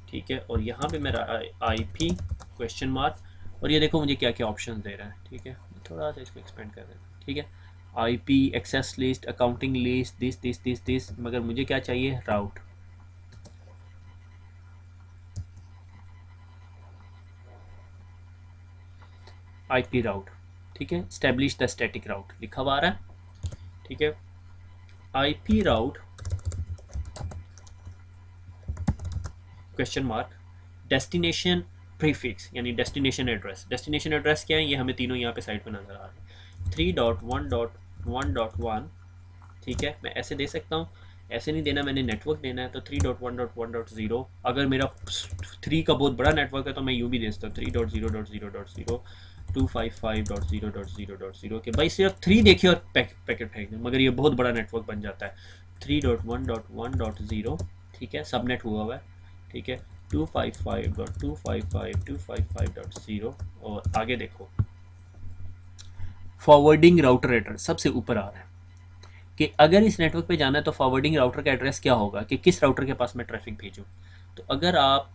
ठीक है, और यहाँ पे मेरा IP क्वेश्चन मार्क, और ये देखो मुझे क्या क्या ऑप्शन दे रहा है। ठीक है, थोड़ा सा इसको एक्सपेंड कर देता हूँ। ठीक है, IP access list, accounting list, this this this this, मगर मुझे क्या चाहिए? राउट। IP राउट। ठीक है, स्टैब्लिश द स्टैटिक राउट लिखा हुआ आ रहा है। ठीक है, IP राउट क्वेश्चन मार्क डेस्टिनेशन प्रीफिक्स, यानी डेस्टिनेशन एड्रेस। डेस्टिनेशन एड्रेस क्या है? ये हमें तीनों यहाँ पे साइड पे नजर आ रहे हैं। 3.1.1.1। ठीक है, मैं ऐसे दे सकता हूँ, ऐसे नहीं देना, मैंने नेटवर्क देना है। तो 3.1.1.0, अगर मेरा 3 का बहुत बड़ा नेटवर्क है तो मैं यूँ भी दे सकता हूँ 3.0.0.0 255.0.0.0 के भाई सिर्फ 3 देखे और पैकेट फेंक दें, मगर ये बहुत बड़ा नेटवर्क बन जाता है। 3.1.1.0, ठीक है, सबनेट हुआ है। ठीक है, 255.255.255.0, और आगे देखो फॉरवर्डिंग राउटर एड्रेस सबसे ऊपर आ रहा है कि अगर इस नेटवर्क पे जाना है तो फॉरवर्डिंग राउटर का एड्रेस क्या होगा कि किस राउटर के पास मैं ट्रैफिक भेजूँ। तो अगर आप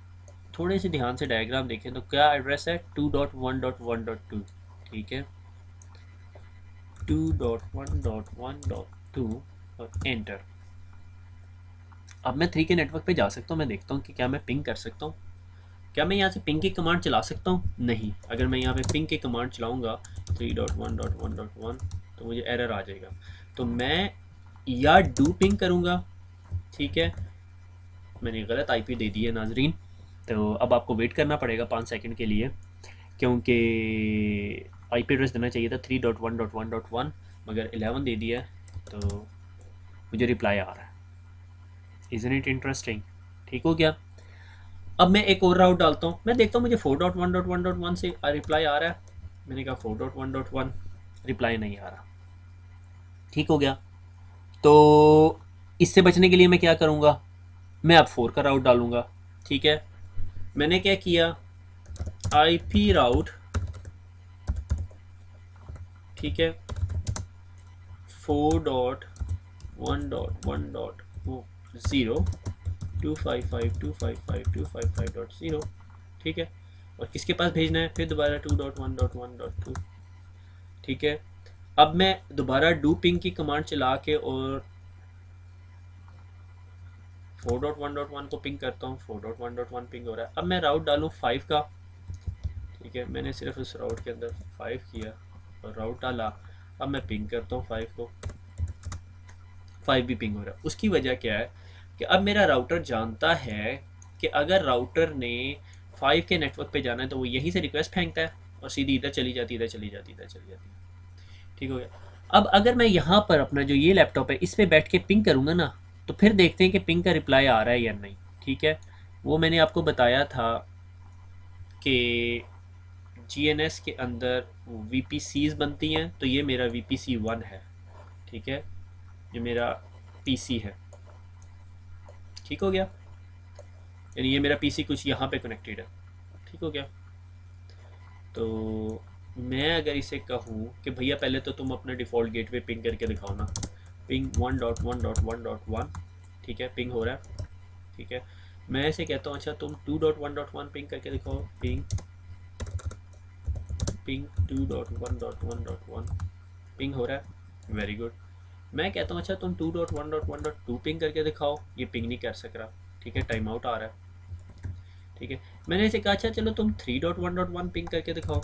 थोड़े से ध्यान से डायग्राम देखें तो क्या एड्रेस है? 2.1.1.2। ठीक है, 2.1.1.2 और एंटर। अब मैं 3 के नेटवर्क पे जा सकता हूँ, मैं देखता हूँ कि क्या मैं पिंग कर सकता हूँ। क्या मैं यहाँ से पिंग की कमांड चला सकता हूँ? नहीं। अगर मैं यहाँ पे पिंग की कमांड चलाऊँगा 3.1.1.1 तो मुझे एरर आ जाएगा। तो मैं या डू पिंग करूँगा, ठीक है, मैंने गलत आईपी दे दी है नाजरीन, तो अब आपको वेट करना पड़ेगा 5 सेकंड के लिए, क्योंकि आईपी एड्रेस देना चाहिए था 3.1.1.1 मगर 11 दे दिया है, तो मुझे रिप्लाई आ रहा है। Isn't it interesting? ठीक हो गया। अब मैं एक और राउट डालता हूँ, मैं देखता हूँ मुझे 4.1.1.1 से रिप्लाई आ रहा है। मैंने कहा 4.1.1 रिप्लाई नहीं आ रहा। ठीक हो गया। तो इससे बचने के लिए मैं क्या करूँगा, मैं अब 4 का राउट डालूँगा। ठीक है, मैंने क्या किया, आईपी राउट, ठीक है, 4.1.1.0 255.255.255.0, ठीक है, और किसके पास भेजना है, फिर दोबारा 2.1.1.2, ठीक है। अब मैं दोबारा डू पिंग की कमांड चला के और 4.1.1 को पिंग करता हूँ, 4.1.1 पिंग हो रहा है। अब मैं राउट डालूँ 5 का, ठीक है, मैंने सिर्फ उस राउट के अंदर 5 किया और राउट डाला। अब मैं पिंग करता हूँ 5 को, 5 भी पिंग हो रहा है। उसकी वजह क्या है कि अब मेरा राउटर जानता है कि अगर राउटर ने 5 के नेटवर्क पे जाना है तो वो यहीं से रिक्वेस्ट फेंकता है और सीधी इधर चली जाती, इधर चली जाती, इधर चली जाती है। ठीक हो गया। अब अगर मैं यहाँ पर अपना जो ये लैपटॉप है इस पर बैठ के पिंग करूँगा ना, तो फिर देखते हैं कि पिंग का रिप्लाई आ रहा है या नहीं। ठीक है, वो मैंने आपको बताया था कि GNS के अंदर VPCs बनती हैं, तो ये मेरा VPC1 है। ठीक है, ये मेरा PC है। ठीक हो गया, यानी ये मेरा PC कुछ यहाँ पे कनेक्टेड है। ठीक हो गया। तो मैं अगर इसे कहूँ कि भैया पहले तो तुम अपना डिफ़ॉल्ट गेटवे पिंग करके दिखाओ ना, पिंग 1.1.1.1, ठीक है, पिंग हो रहा है। ठीक है, मैं ऐसे कहता हूँ अच्छा तुम 2.1.1 पिंग करके दिखाओ, पिंग पिंग 2.1.1.1 पिंग हो रहा है, वेरी गुड। मैं कहता हूँ अच्छा तुम 2.1.1.2 पिंग करके दिखाओ, ये पिंग नहीं कर सक रहा। ठीक है, टाइम आउट आ रहा है। ठीक है, मैंने इसे कहा अच्छा चलो तुम 3.1.1 पिंग करके दिखाओ,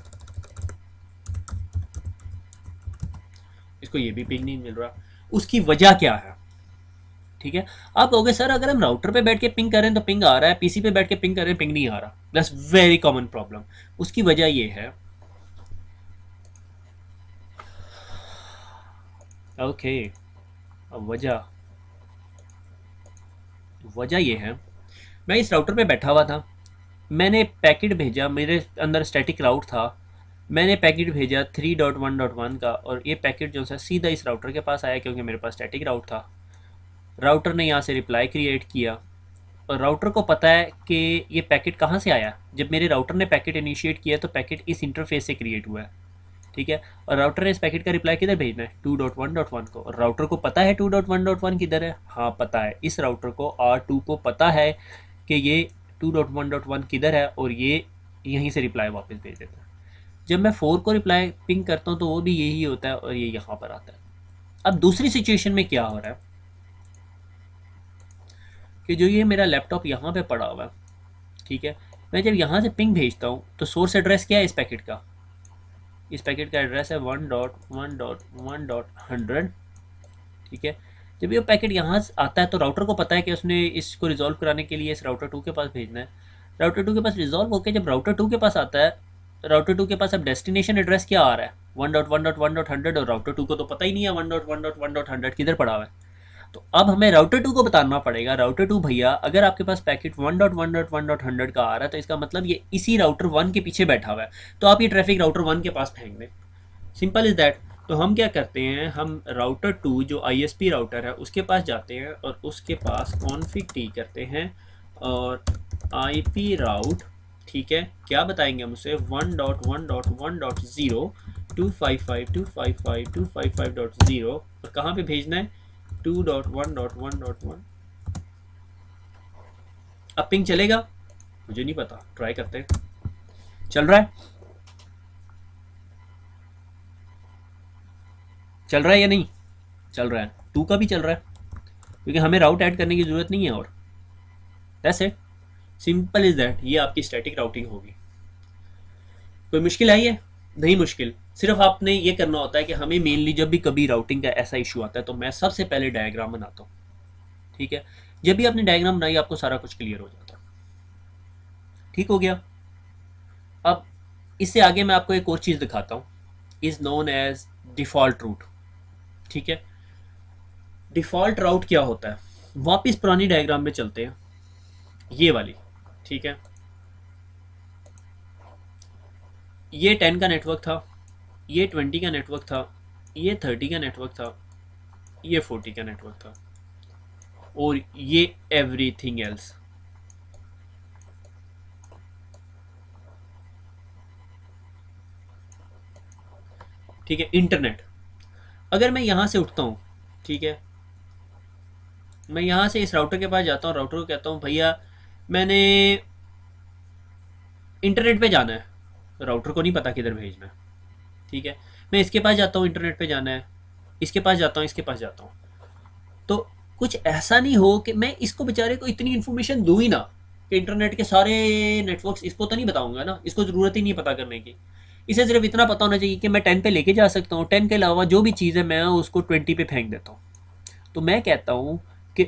इसको ये भी पिंग नहीं मिल रहा। उसकी वजह क्या है? ठीक है, आप कहोगे सर अगर हम राउटर पे बैठ के पिंग कर रहे हैं तो पिंग आ रहा है, पीसी पे बैठ के पिंग कर रहे हैं पिंग नहीं आ रहा। That's very common problem. उसकी वजह ये है, ओके, वजह वजह ये है, मैं इस राउटर पे बैठा हुआ था, मैंने पैकेट भेजा, मेरे अंदर स्टैटिक राउट था, मैंने पैकेट भेजा 3.1.1 का और ये पैकेट जो सा सीधा इस राउटर के पास आया क्योंकि मेरे पास स्टैटिक राउट था। राउटर ने यहाँ से रिप्लाई क्रिएट किया और राउटर को पता है कि ये पैकेट कहाँ से आया। जब मेरे राउटर ने पैकेट इनिशिएट किया तो पैकेट इस इंटरफेस से क्रिएट हुआ है। ठीक है, और राउटर ने इस पैकेट का रिप्लाई किधर भेजना है, 2.1.1 को। और राउटर को पता है 2.1.1 किधर है, हाँ पता है, इस राउटर को R2 को पता है कि ये 2.1.1 किधर है और ये यहीं से रिप्लाई वापस भेज देता है। जब मैं 4 को रिप्लाई पिंग करता हूँ तो वो भी यही होता है और ये यहाँ पर आता है। अब दूसरी सिचुएशन में क्या हो रहा है कि जो ये मेरा लैपटॉप यहाँ पे पड़ा हुआ है, ठीक है, मैं जब यहाँ से पिंग भेजता हूँ तो सोर्स एड्रेस क्या है इस पैकेट का, इस पैकेट का एड्रेस है 1.1.1.100। ठीक है, जब ये पैकेट यहाँ से आता है तो राउटर को पता है कि उसने इसको रिजॉल्व कराने के लिए इस राउटर 2 के पास भेजना है। राउटर 2 के पास रिजॉल्व होकर जब राउटर 2 के पास आता है, राउटर 2 के पास अब डेस्टिनेशन एड्रेस क्या आ रहा है, 1.1.1.100, और राउटर 2 को तो पता ही नहीं है 1.1.1.100 किधर पड़ा हुआ है। तो अब हमें राउटर 2 को बताना पड़ेगा, राउटर 2 भैया अगर आपके पास पैकेट 1.1.1.100 का आ रहा है तो इसका मतलब ये इसी राउटर 1 के पीछे बैठा हुआ है, तो आप ये ट्रैफिक राउटर 1 के पास फेंक दें। Simple is that. तो हम क्या करते हैं, हम राउटर 2 जो ISP राउटर है उसके पास जाते हैं और उसके पास कॉन्फ़िग टी करते हैं और IP राउट, ठीक है, क्या बताएंगे हम उसे, 1.1.1.0 255.255.255.0 और कहाँ पे भेजना है, 2.1.1.1। अब पिंग चलेगा, मुझे नहीं पता, ट्राई करते हैं। चल रहा है, चल रहा है या नहीं चल रहा है, 2 का भी चल रहा है क्योंकि हमें राउट ऐड करने की ज़रूरत नहीं है और that's it. Simple is that, ये आपकी स्टैटिक राउटिंग होगी। कोई मुश्किल आई है? नहीं मुश्किल, सिर्फ आपने ये करना होता है कि हमें मेनली जब भी कभी राउटिंग का ऐसा इशू आता है तो मैं सबसे पहले डायग्राम बनाता हूँ, ठीक है। जब भी आपने डायग्राम बनाई आपको सारा कुछ क्लियर हो जाता है। ठीक हो गया। अब इससे आगे मैं आपको एक और चीज़ दिखाता हूँ, is known as default route. ठीक है, डिफ़ॉल्ट राउट क्या होता है, वापस पुरानी डायग्राम में चलते हैं, ये वाली। ठीक है, ये 10 का नेटवर्क था, ये 20 का नेटवर्क था, ये 30 का नेटवर्क था, ये 40 का नेटवर्क था, और ये एवरीथिंग एल्स। ठीक है, इंटरनेट। अगर मैं यहाँ से उठता हूँ, ठीक है, मैं यहाँ से इस राउटर के पास जाता हूँ, राउटर को कहता हूँ भैया मैंने इंटरनेट पे जाना है, राउटर को नहीं पता किधर भेजना है। ठीक है, मैं इसके पास जाता हूँ, इंटरनेट पे जाना है, इसके पास जाता हूँ, इसके पास जाता हूँ, तो कुछ ऐसा नहीं हो कि मैं इसको बेचारे को इतनी इन्फॉर्मेशन दूँ ही ना कि इंटरनेट के सारे नेटवर्क्स, इसको तो नहीं बताऊंगा ना, इसको ज़रूरत ही नहीं पता करने की। इसे सिर्फ इतना पता होना चाहिए कि मैं 10 पे लेके जा सकता हूँ, 10 के अलावा जो भी चीज़ है मैं उसको 20 पे फेंक देता हूँ। तो मैं कहता हूँ कि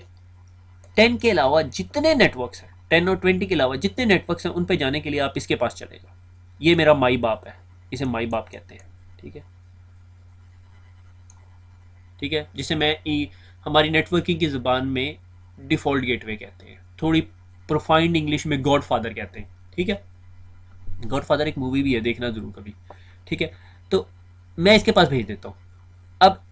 10 के अलावा जितने नेटवर्क्स हैं, 10 और 20 के अलावा जितने नेटवर्क्स हैं उन पे जाने के लिए आप इसके पास चले जाओ। ये मेरा माई बाप है, इसे माई बाप कहते हैं। ठीक है, ठीक है, जिसे मैं हमारी नेटवर्किंग की ज़ुबान में डिफ़ॉल्ट गेटवे कहते हैं, थोड़ी प्रोफाइंड इंग्लिश में गॉड फादर कहते हैं। ठीक है, गॉड फादर एक मूवी भी है, देखना ज़रूर कभी। ठीक है, तो मैं इसके पास भेज देता हूँ। अब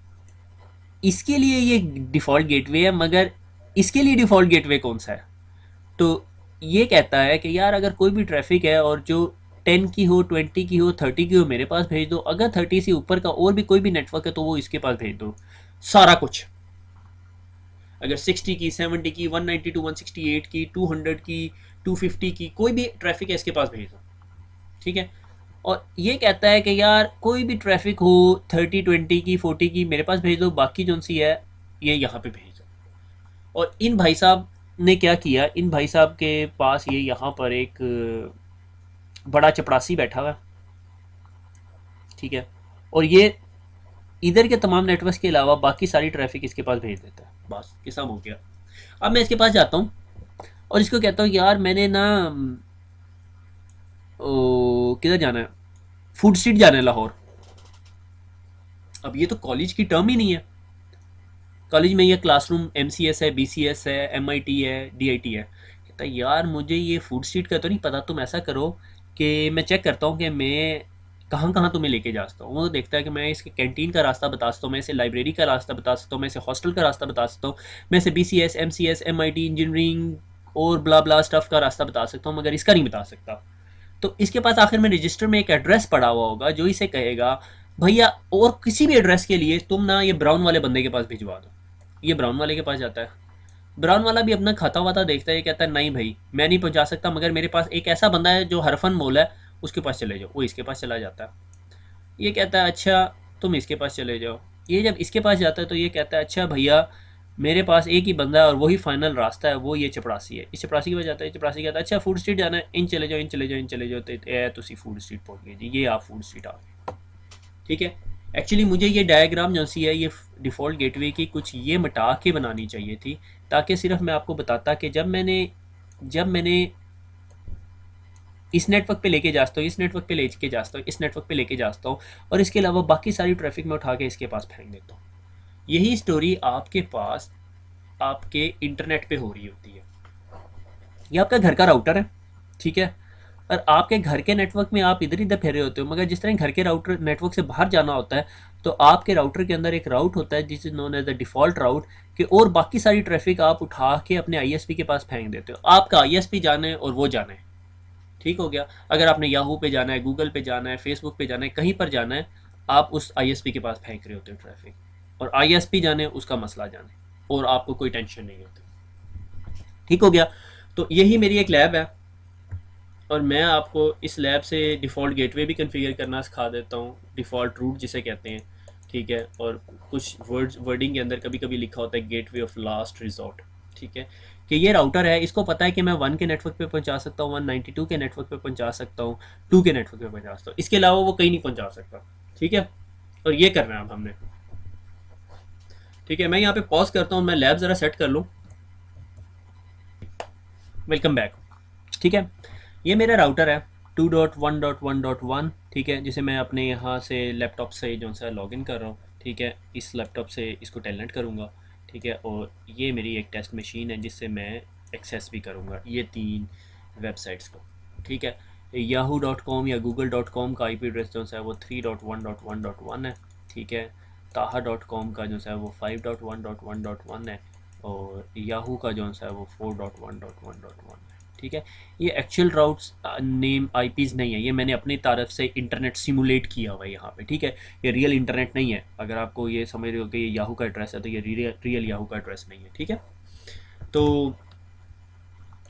इसके लिए ये डिफ़ॉल्ट गेटवे है, मगर इसके लिए डिफ़ॉल्ट गेटवे कौन सा है, तो ये कहता है कि यार अगर कोई भी ट्रैफिक है और जो 10 की हो, 20 की हो, 30 की हो, मेरे पास भेज दो। अगर 30 से ऊपर का और भी कोई भी नेटवर्क है तो वो इसके पास भेज दो, सारा कुछ। अगर 60 की, 70 की, 192, 168 की, 200 की, 250 की कोई भी ट्रैफिक है इसके पास भेज दो। ठीक है, और ये कहता है कि यार कोई भी ट्रैफिक हो 30, 20 की, 40 की, मेरे पास भेज दो, बाकी जो सी है ये यहाँ पे भेज दो। और इन भाई साहब ने क्या किया, इन भाई साहब के पास ये यहाँ पर एक बड़ा चपड़ासी बैठा हुआ है। ठीक है, और ये इधर के तमाम नेटवर्क के अलावा बाकी सारी ट्रैफिक इसके पास भेज देता है। बस किस्सा हो गया। अब मैं इसके पास जाता हूँ और इसको कहता हूँ यार मैंने ना किधर जाना है, फूड स्ट्रीट जाना है लाहौर। अब ये तो कॉलेज की टर्म ही नहीं है, कॉलेज में ये क्लासरूम MCS है, BCS है, MIT है, DIT है। कहता है यार मुझे ये फूड स्ट्रीट का तो नहीं पता, तुम ऐसा करो कि मैं चेक करता हूँ कि मैं कहाँ कहाँ तुम्हें लेके जा सकता हूँ। वो देखता है कि मैं इसके कैंटीन का रास्ता बता सकता हूँ, मैं इसे लाइब्रेरी का रास्ता बता सकता हूँ, मैं इसे हॉस्टल का रास्ता बता सकता हूँ, मैं इसे BCS MCS MIT इंजीनियरिंग और ब्ला ब्ला स्टफ का रास्ता बता सकता हूँ, मगर इसका नहीं बता सकता। तो इसके पास आखिर में रजिस्टर में एक एड्रेस पड़ा हुआ होगा जो इसे कहेगा भैया और किसी भी एड्रेस के लिए तुम ना ये ब्राउन वाले बंदे के पास भिजवा दो। ये ब्राउन वाले के पास जाता है, ब्राउन वाला भी अपना खाता वाता देखता है, ये कहता है नहीं भाई मैं नहीं पहुंचा सकता, मगर मेरे पास एक ऐसा बंदा है जो हरफन मोल है, उसके पास चले जाओ। वो इसके पास चला जाता है। ये कहता है अच्छा तुम इसके पास चले जाओ। ये जब इसके पास जाता है तो ये कहता है अच्छा भैया मेरे पास एक ही बंदा है और वही फाइनल रास्ता है, वो ये चपरासी है। इस चपरासी के पास जाता है, चपरासी कहता है अच्छा फूड स्ट्रीट जाना है, इन चले जाओ, इन चले जाओ, इन चले जाओ, तो तुसी फूड स्ट्रीट पहुंच गए जी, ये आप फूड स्ट्रीट आ गए। ठीक है, एक्चुअली मुझे ये डायग्राम जो सी है ये डिफ़ॉल्ट गेटवे की कुछ ये मिटा के बनानी चाहिए थी, ताकि सिर्फ मैं आपको बताता कि जब मैंने इस नेटवर्क पे लेके जाता हूँ, इस नेटवर्क पे लेके जाता हूँ, इस नेटवर्क पे लेके जाता हूँ, और इसके अलावा बाकी सारी ट्रैफिक में उठा के इसके पास फेंक देता हूँ। यही स्टोरी आपके पास आपके इंटरनेट पे हो रही होती है। ये आपका घर का राउटर है, ठीक है, और आपके घर के नेटवर्क में आप इधर इधर फेरे होते हो, मगर जिस तरह घर के राउटर नेटवर्क से बाहर जाना होता है तो आपके राउटर के अंदर एक राउट होता है जिस is known as the default route, कि और बाकी सारी ट्रैफिक आप उठा के अपने ISP के पास फेंक देते हो। आपका ISP जाना है और वो जाना है। ठीक हो गया, अगर आपने याहू पे जाना है, गूगल पे जाना है, फेसबुक पे जाना है, कहीं पर जाना है, आप उस ISP के पास फेंक रहे होते हो ट्रैफिक, और ISP जाने उसका मसला जाने, और आपको कोई टेंशन नहीं होती। ठीक हो गया, तो यही मेरी एक लैब है और मैं आपको इस लैब से डिफ़ॉल्ट गेटवे भी कन्फिगर करना सिखा देता हूँ, डिफ़ॉल्ट रूट जिसे कहते हैं। ठीक है, और कुछ वर्डिंग के अंदर कभी कभी लिखा होता है गेटवे ऑफ लास्ट रिजॉर्ट। ठीक है, कि ये राउटर है, इसको पता है कि मैं 1 के नेटवर्क पे पहुंचा सकता हूँ, 192 के नेटवर्क पे पहुंचा सकता हूँ, 2 के नेटवर्क पे पहुंचा सकता हूँ, इसके अलावा वो कहीं नहीं पहुंचा सकता। ठीक है, और ये करना है अब हमने। ठीक है, मैं यहाँ पे पॉज करता हूँ, मैं लैब ज़रा सेट कर लूँ। Welcome back. ठीक है, ये मेरा राउटर है 2.1.1.1। ठीक है, जिसे मैं अपने यहाँ से लैपटॉप से जो सा लॉगिन कर रहा हूँ। ठीक है, इस लैपटॉप से इसको टेलनेट करूँगा। ठीक है, और ये मेरी एक टेस्ट मशीन है जिससे मैं एक्सेस भी करूँगा ये 3 वेबसाइट्स को। ठीक है, yahoo.com या google.com का IP एड्रेस जो है वो 3.1.1.1 है। ठीक है, taha.com का जो है वो 5.1.1.1 है, और याहू का जो है वो 4.1.1.1 है। ठीक है, ये एक्चुअल राउट्स नेम आईपीज़ नहीं है, ये मैंने अपनी तरफ से इंटरनेट सिमुलेट किया हुआ है यहाँ पे। ठीक है, ये रियल इंटरनेट नहीं है। अगर आपको ये समझ रहे हो कि ये याहू का एड्रेस है तो ये रियल याहू का एड्रेस नहीं है। ठीक है, तो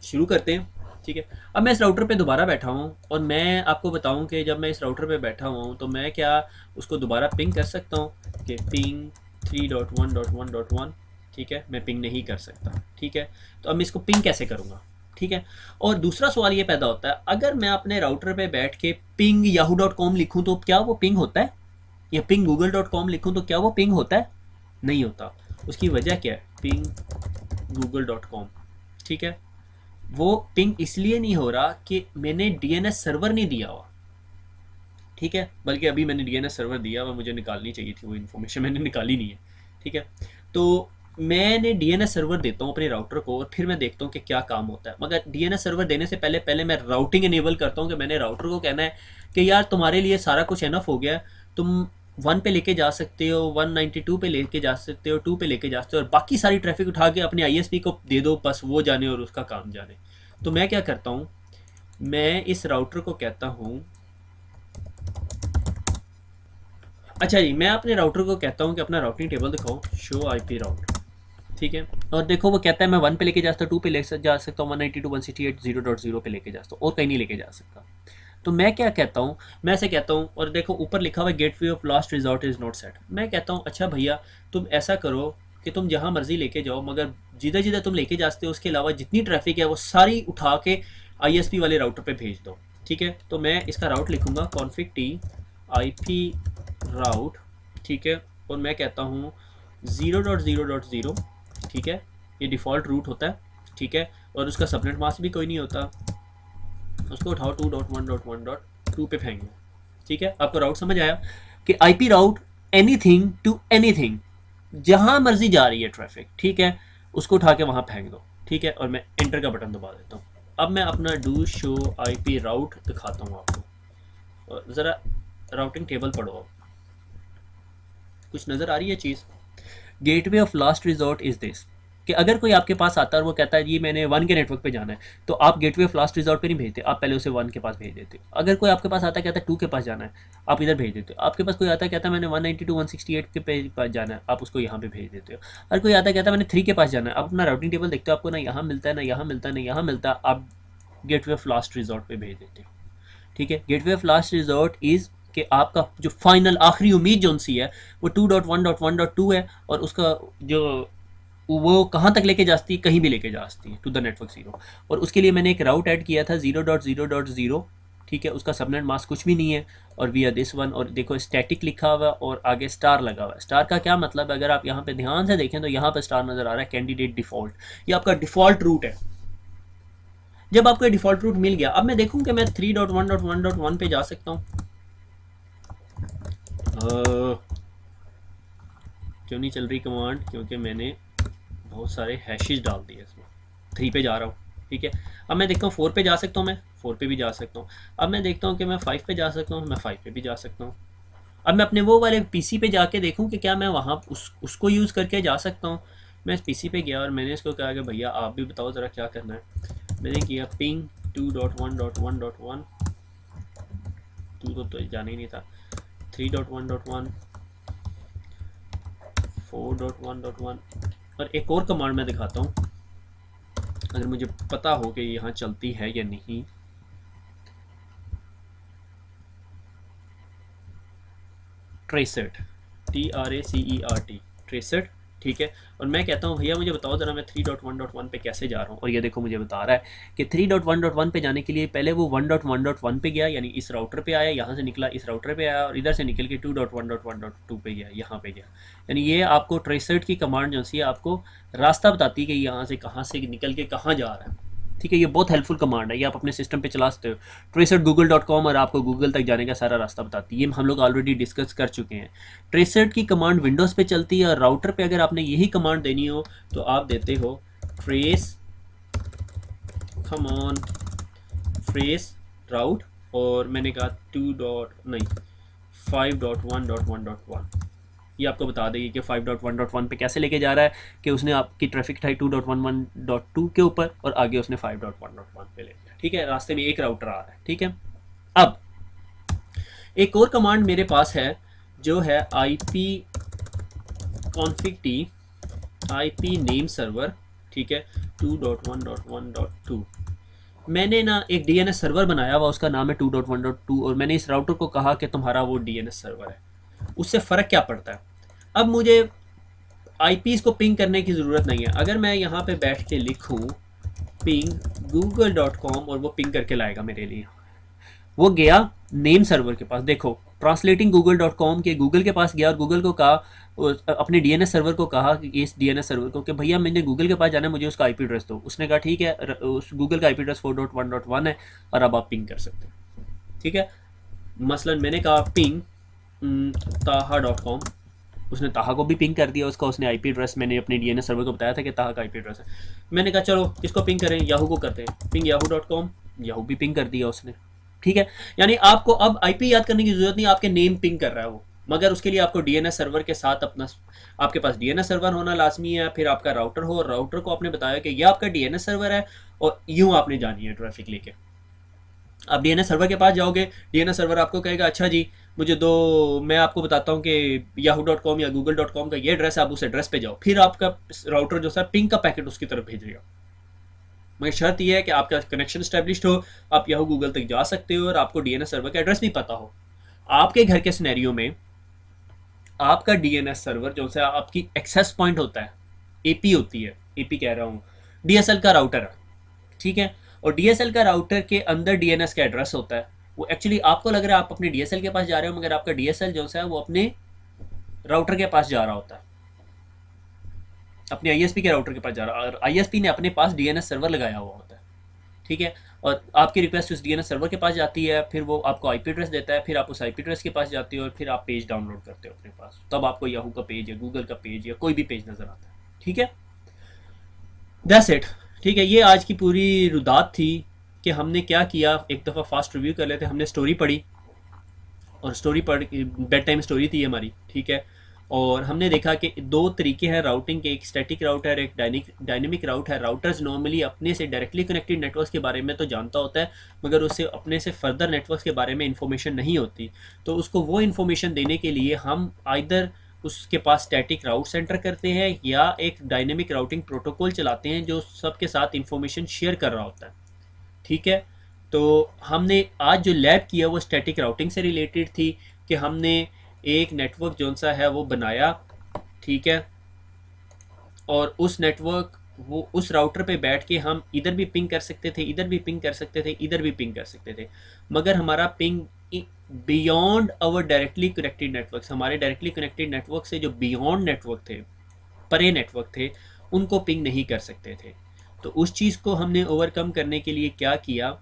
शुरू करते हैं। ठीक है, अब मैं इस राउटर पे दोबारा बैठा हूँ और मैं आपको बताऊँ कि जब मैं इस राउटर पे बैठा हुआ हूँ तो मैं क्या उसको दोबारा पिंग कर सकता हूँ कि पिंग 3.1.1.1। ठीक है, मैं पिंग नहीं कर सकता। ठीक है, तो अब मैं इसको पिंग कैसे करूँगा? ठीक है, और दूसरा सवाल ये पैदा होता है, अगर मैं अपने राउटर पे बैठ के पिंग yahoo.com लिखूँ तो क्या वो पिंग होता है? या पिंग google.com लिखूँ तो क्या वो पिंग होता है? नहीं होता। उसकी वजह क्या है? Ping google.com। ठीक है, वो पिंग इसलिए नहीं हो रहा कि मैंने डीएनएस सर्वर नहीं दिया हुआ। ठीक है, बल्कि अभी मैंने डीएनएस सर्वर दिया हुआ, मुझे निकालनी चाहिए थी वो इन्फॉर्मेशन, मैंने निकाली नहीं है। ठीक है, तो मैंने डीएनएस सर्वर देता हूँ अपने राउटर को और फिर मैं देखता हूँ कि क्या काम होता है। मगर डीएनएस सर्वर देने से पहले पहले मैं राउटिंग इनेबल करता हूँ कि मैंने राउटर को कहना है कि यार तुम्हारे लिए सारा कुछ एनफ हो गया है, तुम 1 पे लेके जा सकते हो, 192 पे लेके जा सकते हो, 2 पे लेके जा सकते हो, और बाकी सारी ट्रैफिक उठा के अपने आईएसपी को दे दो, बस वो जाने और उसका काम जाने। तो मैं क्या करता हूँ, मैं इस राउटर को कहता हूँ, अच्छा जी, मैं अपने राउटर को कहता हूँ कि अपना राउटिंग टेबल दिखाओ, शो आईपी राउट। ठीक है, और देखो वो कहता है मैं 1 पे लेके जा सकता हूँ, 2 पे ले जा सकता हूँ, 192.168.0.0 पे लेके जा सकता हूँ, और कहीं नहीं लेके जा सकता। तो मैं क्या कहता हूँ, मैं ऐसे कहता हूँ, और देखो ऊपर लिखा हुआ gateway of last resort is not set. मैं कहता हूँ अच्छा भैया तुम ऐसा करो कि तुम जहाँ मर्जी लेके जाओ, मगर जिधर जिधर तुम लेके जा सकते हो उसके अलावा जितनी ट्रैफिक है वो सारी उठा के आईएसपी वाले राउटर पे भेज दो। ठीक है, तो मैं इसका राउट लिखूंगा कॉन्फिग टी आईपी राउट। ठीक है, और मैं कहता हूँ 0.0.0। ठीक है, ये डिफ़ॉल्ट रूट होता है। ठीक है, और उसका सबनेट मास्क भी कोई नहीं होता, उसको उठाओ 2.1.1.2 पे फेंक दो। ठीक है, आपको राउट समझ आया कि IP route anything to anything, जहां मर्जी जा रही है ट्रैफिक। ठीक है, उसको उठा के वहां फेंक दो। ठीक है, और मैं एंटर का बटन दबा देता हूँ। अब मैं अपना डू शो आईपी राउट दिखाता हूँ आपको, और ज़रा राउटिंग टेबल पढ़ो। कुछ नज़र आ रही है चीज़? Gateway of last resort is this, कि अगर कोई आपके पास आता है और वो कहता है जी मैंने 1 के नेटवर्क पे जाना है, तो आप गेटवे ऑफ लास्ट रिजॉर्ट पे नहीं भेजते, आप पहले उसे 1 के पास भेज देते हो। अगर कोई आपके पास आता है कहता है 2 के पास जाना है, आप इधर भेज देते हो। आपके पास कोई आता है कहता है मैंने 192 168 के पास जाना है, आप उसको यहाँ पे भेज देते हो। अगर कोई आता है कहता है मैंने 3 के पास जाना है, आप अपना राउटिंग टेबल देखते हो, आपको ना यहाँ मिलता है, ना यहाँ मिलता है, ना यहाँ मिलता है, आप गेटवे ऑफ लास्ट रिजॉर्ट पे भेज देते हो। ठीक है, gateway of last resort is कि आपका जो फाइनल आखिरी उम्मीद जो सी है वो 2.1.1.2 है, और उसका जो वो कहाँ तक लेके जाती है, कहीं भी लेके जा सकती है टू द नेटवर्क जीरो। और उसके लिए मैंने एक राउट ऐड किया था 0.0.0। ठीक है, उसका सबनेट मास्क कुछ भी नहीं है, और वी आर दिस वन, और देखो स्टैटिक लिखा हुआ और आगे स्टार लगा हुआ है। स्टार का क्या मतलब है, अगर आप यहाँ पे ध्यान से देखें तो यहाँ पे स्टार नज़र आ रहा है, कैंडिडेट डिफ़ॉल्ट, ये आपका डिफ़ॉल्ट रूट है। जब आपको डिफ़ॉल्ट रूट मिल गया, अब मैं देखूँ कि मैं 3.1.1.1 पे जा सकता हूँ। क्यों नहीं चल रही कमांड? क्योंकि मैंने बहुत सारे हैशेस डाल दिए इसमें। 3 पे जा रहा हूँ। ठीक है, अब मैं देखता हूँ 4 पे जा सकता हूँ, मैं 4 पे भी जा सकता हूँ। अब मैं देखता हूँ कि मैं 5 पे जा सकता हूँ, मैं 5 पे भी जा सकता हूँ। अब मैं अपने वो वाले पीसी पे जाके देखूँ कि क्या मैं वहाँ उसको यूज़ करके जा सकता हूँ। मैं इस पीसी पे गया और मैंने इसको कहा कि भैया आप भी बताओ ज़रा क्या करना है। मैंने किया पिंग 2.1.1.1, 2 तो जाना ही नहीं था, 3.1.1, 4.1.1, और एक और कमांड मैं दिखाता हूँ अगर मुझे पता हो कि यहाँ चलती है या नहीं। ट्रेसेट, TRACERT, ट्रेसेट। ठीक है। और मैं कहता हूँ भैया मुझे बताओ ज़रा मैं 3.1.1 पे कैसे जा रहा हूँ, और ये देखो मुझे बता रहा है कि 3.1.1 पे जाने के लिए पहले वो 1.1.1 पे गया, यानी इस राउटर पे आया, यहाँ से निकला इस राउटर पे आया, और इधर से निकल के 2.1.1.2 पे गया, यहाँ पे गया। यानी ये आपको ट्रेसर्ट की कमांड जो सी है आपको रास्ता बताती है कि यहाँ से कहाँ से निकल के कहाँ जा रहा है। ठीक है, ये बहुत हेल्पफुल कमांड है, ये आप अपने सिस्टम पे चला सकते हो। ट्रेसर google.com, और आपको गूगल तक जाने का सारा रास्ता बताती है, ये हम लोग ऑलरेडी डिस्कस कर चुके हैं। ट्रेसर की कमांड विंडोज़ पे चलती है, और राउटर पे अगर आपने यही कमांड देनी हो तो आप देते हो ट्रेस कमान ट्रेस राउट, और मैंने कहा 5.1.1.1, ये आपको बता देगी कि 5.1.1 पे कैसे लेके जा रहा है, कि उसने आपकी ट्रैफिक उठाई 2.11.2 के ऊपर और आगे उसने 5.1.1 पे ले लिया। ठीक है, रास्ते में एक राउटर आ रहा है। ठीक है, अब एक और कमांड मेरे पास है जो है IP config t IP name server. ठीक है, 2.1.1.2। मैंने ना एक DNS सर्वर बनाया हुआ, उसका नाम है 2.1.2, और मैंने इस राउटर को कहा कि तुम्हारा वो DNS सर्वर है। उससे फ़र्क क्या पड़ता है, अब मुझे IPs को पिंग करने की ज़रूरत नहीं है। अगर मैं यहाँ पे बैठ के लिखूँ पिंग google.com, और वो पिंग करके लाएगा मेरे लिए। वो गया नेम सर्वर के पास, देखो ट्रांसलेटिंग google.com के गूगल के पास गया, और गूगल को कहा, अपने DNS सर्वर को कहा कि इस DNS सर्वर को कि भैया मैंने गूगल के पास जाना है, मुझे उसका IP एड्रेस दो। उसने कहा ठीक है, उस गूगल का IP एड्रेस 4.1.1 है, और अब आप पिंग कर सकते हो। ठीक है, मसलन मैंने कहा पिंग taha.com, उसने ताहा को भी पिंग कर दिया उसका, उसने IP एड्रेस मैंने अपने DNS सर्वर को बताया था कि ताहा का IP एड्रेस है। मैंने कहा चलो किसको पिंग करें, याहू को करते हैं, पिंग yahoo.com, याहू भी पिंग कर दिया उसने। ठीक है, यानी आपको अब IP याद करने की जरूरत नहीं, आपके नेम पिंग कर रहा है वो, मगर उसके लिए आपको DNS सर्वर के साथ अपना, आपके पास DNS सर्वर होना लाजमी है, फिर आपका राउटर हो, और राउटर को आपने बताया कि यह आपका DNS सर्वर है, और यूं आपने जानी है ट्रैफिक लेके। आप DNS सर्वर के पास जाओगे, DNS सर्वर आपको कहेगा अच्छा जी मुझे दो, मैं आपको बताता हूँ कि yahoo.com या google.com का ये एड्रेस है, आप उस एड्रेस पे जाओ, फिर आपका राउटर जो है पिंग का पैकेट उसकी तरफ भेजेगा। मगर शर्त यह है कि आपका कनेक्शन स्टैब्लिश्ड हो, आप याहू गूगल तक जा सकते हो, और आपको DNS सर्वर का एड्रेस भी पता हो। आपके घर के सिनेरियो में आपका DNS सर्वर जो है आपकी एक्सेस पॉइंट होता है, AP होती है, AP कह रहा हूँ, DSL का राउटर है। ठीक है, और DSL का राउटर के अंदर DNS का एड्रेस होता है। वो एक्चुअली आपको लग रहा है आप अपने DSL के पास जा रहे हो, मगर आपका DSL जो है वो अपने राउटर के पास जा रहा होता है, अपने ISP के राउटर के पास जा रहा है, और ISP ने अपने पास DNS सर्वर लगाया हुआ होता है। ठीक है, और आपकी रिक्वेस्ट उस DNS सर्वर के पास जाती है, फिर वो आपको IP एड्रेस देता है, फिर आप उस IP एड्रेस के पास जाते हो, और फिर आप पेज डाउनलोड करते हो अपने पास, तब आपको याहू का पेज या गूगल का पेज या कोई भी पेज नज़र आता है। ठीक है, दैट्स इट। ठीक है, ये आज की पूरी रुदात थी कि हमने क्या किया। एक दफ़ा फास्ट रिव्यू कर लेते, हमने स्टोरी पढ़ी, और स्टोरी पढ़ बेड टाइम स्टोरी थी हमारी। ठीक है, और हमने देखा कि दो तरीके हैं राउटिंग के, एक स्टैटिक राउट है, एक डायनेमिक राउट है। राउटर्स नॉर्मली अपने से डायरेक्टली कनेक्टेड नेटवर्क्स के बारे में तो जानता होता है, मगर उससे अपने से फर्दर नेटवर्क्स के बारे में इंफॉर्मेशन नहीं होती, तो उसको वो इन्फॉर्मेशन देने के लिए हम आइदर उसके पास स्टैटिक राउट सेंटर करते हैं, या एक डायनेमिक राउटिंग प्रोटोकॉल चलाते हैं जो सबके साथ इंफॉर्मेशन शेयर कर रहा होता है। ठीक है, तो हमने आज जो लैब किया वो स्टैटिक राउटिंग से रिलेटेड थी, कि हमने एक नेटवर्क जो सा है वो बनाया। ठीक है, और उस नेटवर्क, वो उस राउटर पे बैठ के हम इधर भी पिंग कर सकते थे, इधर भी पिंग कर सकते थे, इधर भी पिंग कर सकते थे, मगर हमारा ping beyond our directly connected network, हमारे डायरेक्टली कनेक्टेड नेटवर्क से जो बियॉन्ड नेटवर्क थे, परे नेटवर्क थे, उनको पिंग नहीं कर सकते थे। तो उस चीज़ को हमने ओवरकम करने के लिए क्या किया,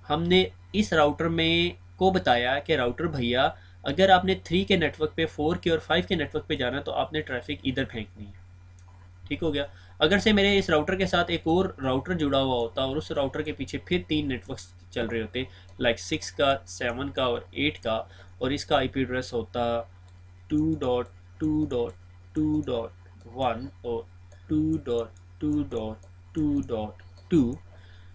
हमने इस राउटर में को बताया कि राउटर भैया अगर आपने 3 के नेटवर्क पे, 4 के और 5 के नेटवर्क पे जाना है तो आपने ट्रैफिक इधर फेंकनी है। ठीक हो गया। अगर से मेरे इस राउटर के साथ एक और राउटर जुड़ा हुआ होता, और उस राउटर के पीछे फिर 3 नेटवर्क्स चल रहे होते, लाइक 6 का, 7 का और 8 का, और इसका IP एड्रेस होता 2.2.2.1 और 2.2.2.2,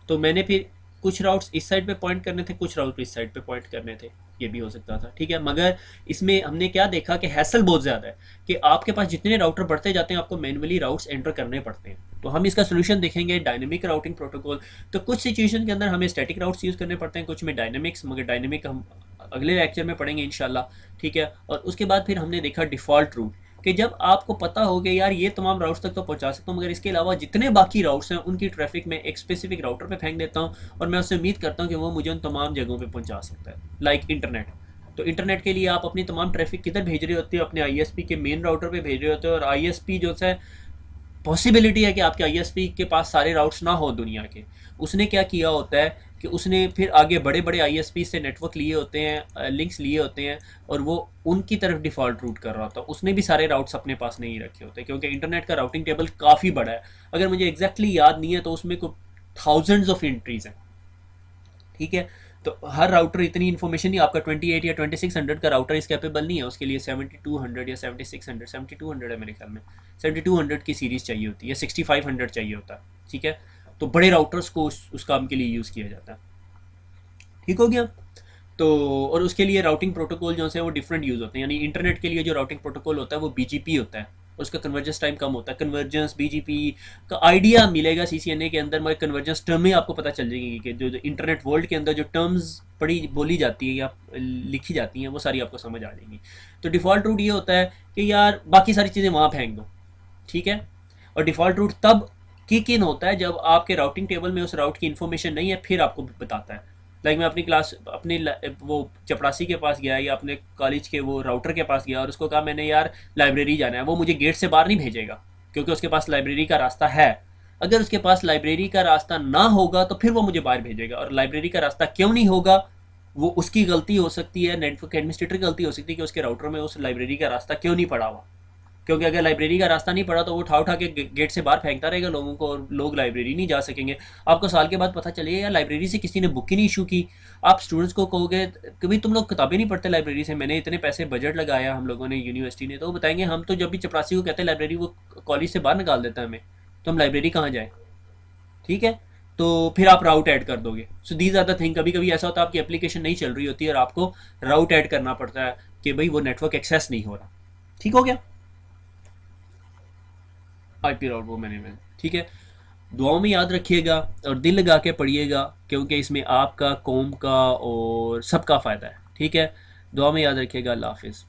तो मैंने फिर कुछ राउट्स इस साइड पे पॉइंट करने थे, कुछ राउट इस साइड पे पॉइंट करने थे, ये भी हो सकता था। ठीक है, मगर इसमें हमने क्या देखा कि हैसल बहुत ज़्यादा है, कि आपके पास जितने राउटर बढ़ते जाते हैं आपको मैनुअली राउट्स एंटर करने पड़ते हैं। तो हम इसका सोल्यूशन देखेंगे डायनेमिक राउटिंग प्रोटोकॉल। तो कुछ सिचुएशन के अंदर हमें स्टैटिक राउट्स यूज़ करने पड़ते हैं, कुछ में डायनेमिक्स, मगर डायनेमिक हम अगले लेक्चर में पढ़ेंगे इंशाल्लाह। ठीक है, और उसके बाद फिर हमने देखा डिफ़ॉल्ट रूट, कि जब आपको पता हो कि यार ये तमाम राउट्स तक तो पहुंचा सकता हूँ, मगर इसके अलावा जितने बाकी राउट्स हैं उनकी ट्रैफिक मैं एक स्पेसिफिक राउटर पे फेंक देता हूँ, और मैं उससे उम्मीद करता हूँ कि वो मुझे उन तमाम जगहों पे पहुंचा सकता है, लाइक इंटरनेट। तो इंटरनेट के लिए आप अपनी तमाम ट्रैफिक किधर भेज रहे होते हो? अपने आईएसपी के मेन राउटर पे भेज रहे होते हो, और आईएसपी जो है, पॉसिबिलिटी है कि आपके आईएसपी के पास सारे राउट्स ना हो दुनिया के। उसने क्या किया होता है कि उसने फिर आगे बड़े बड़े आईएसपी से नेटवर्क लिए होते हैं, लिंक्स लिए होते हैं, और वो उनकी तरफ डिफ़ॉल्ट रूट कर रहा होता है। उसने भी सारे राउट्स अपने पास नहीं रखे होते, क्योंकि इंटरनेट का राउटिंग टेबल काफ़ी बड़ा है। अगर मुझे एग्जैक्टली याद नहीं है तो उसमें को थाउजेंड्स ऑफ एंट्रीज हैं, ठीक है। तो हर राउटर इतनी इन्फॉर्मेशन नहीं, आपका 28 या 2600 का राउटर इस कैपेबल नहीं है, उसके लिए 7200 या 7600, 7200 है मेरे ख्याल में, 7200 की सीरीज़ चाहिए होती है, 6500 चाहिए होता है, ठीक है। तो बड़े राउटर्स को उस काम के लिए यूज़ किया जाता है, ठीक हो गया। तो और उसके लिए राउटिंग प्रोटोकॉल जो है वो डिफरेंट यूज़ होते हैं, यानी इंटरनेट के लिए जो राउटिंग प्रोटोकॉल होता है वो बीजीपी होता है, उसका कन्वर्जेंस टाइम कम होता है। कन्वर्जेंस बीजीपी का आइडिया मिलेगा सीसीएनए के अंदर, मगर कन्वर्जेंस टर्म ही आपको पता चल जाएगी कि जो इंटरनेट वर्ल्ड के अंदर जो टर्म्स पढ़ी बोली जाती है या लिखी जाती हैं वो सारी आपको समझ आ जाएंगी। तो डिफ़ॉल्ट रूट ये होता है कि यार बाकी सारी चीज़ें वहाँ फेंक दो, ठीक है। और डिफ़ॉल्ट रूट तब किक इन होता है जब आपके राउटिंग टेबल में उस राउट की इन्फॉर्मेशन नहीं है, फिर आपको बताता है। लाइक मैं अपनी क्लास अपने वो चपरासी के पास गया या अपने कॉलेज के वो राउटर के पास गया और उसको कहा मैंने यार लाइब्रेरी जाना है, वो मुझे गेट से बाहर नहीं भेजेगा क्योंकि उसके पास लाइब्रेरी का रास्ता है। अगर उसके पास लाइब्रेरी का रास्ता ना होगा तो फिर वो मुझे बाहर भेजेगा, और लाइब्रेरी का रास्ता क्यों नहीं होगा, वो उसकी गलती हो सकती है, नेटवर्क एडमिनिस्ट्रेटर की गलती हो सकती है कि उसके राउटर में उस लाइब्रेरी का रास्ता क्यों नहीं पड़ा हुआ। क्योंकि अगर लाइब्रेरी का रास्ता नहीं पड़ा तो वो उठा उठा के गेट से बाहर फेंकता रहेगा लोगों को, और लोग लाइब्रेरी नहीं जा सकेंगे। आपको साल के बाद पता चलेगा यार लाइब्रेरी से किसी ने बुक ही नहीं इशू की। आप स्टूडेंट्स को कहोगे कभी तुम लोग किताबें नहीं पढ़ते लाइब्रेरी से, मैंने इतने पैसे बजट लगाया हम लोगों ने यूनिवर्सिटी ने, तो वो बताएंगे हम तो जब भी चपरासी को कहते हैं लाइब्रेरी, वो कॉलेज से बाहर निकाल देता है हमें, तो हम लाइब्रेरी कहाँ जाए, ठीक है। तो फिर आप राउट ऐड कर दोगे। So these are the thing. कभी कभी ऐसा होता है आपकी एप्लीकेशन नहीं चल रही होती है और आपको राउट ऐड करना पड़ता है कि भाई वो नेटवर्क एक्सेस नहीं हो रहा, ठीक हो गया। आईपी राउट वो मैनेजमेंट, ठीक है। दुआओं में याद रखिएगा और दिल लगा के पढ़िएगा, क्योंकि इसमें आपका, कौम का और सबका फ़ायदा है, ठीक है। दुआ में याद रखिएगा। अल्लाह हाफिज़।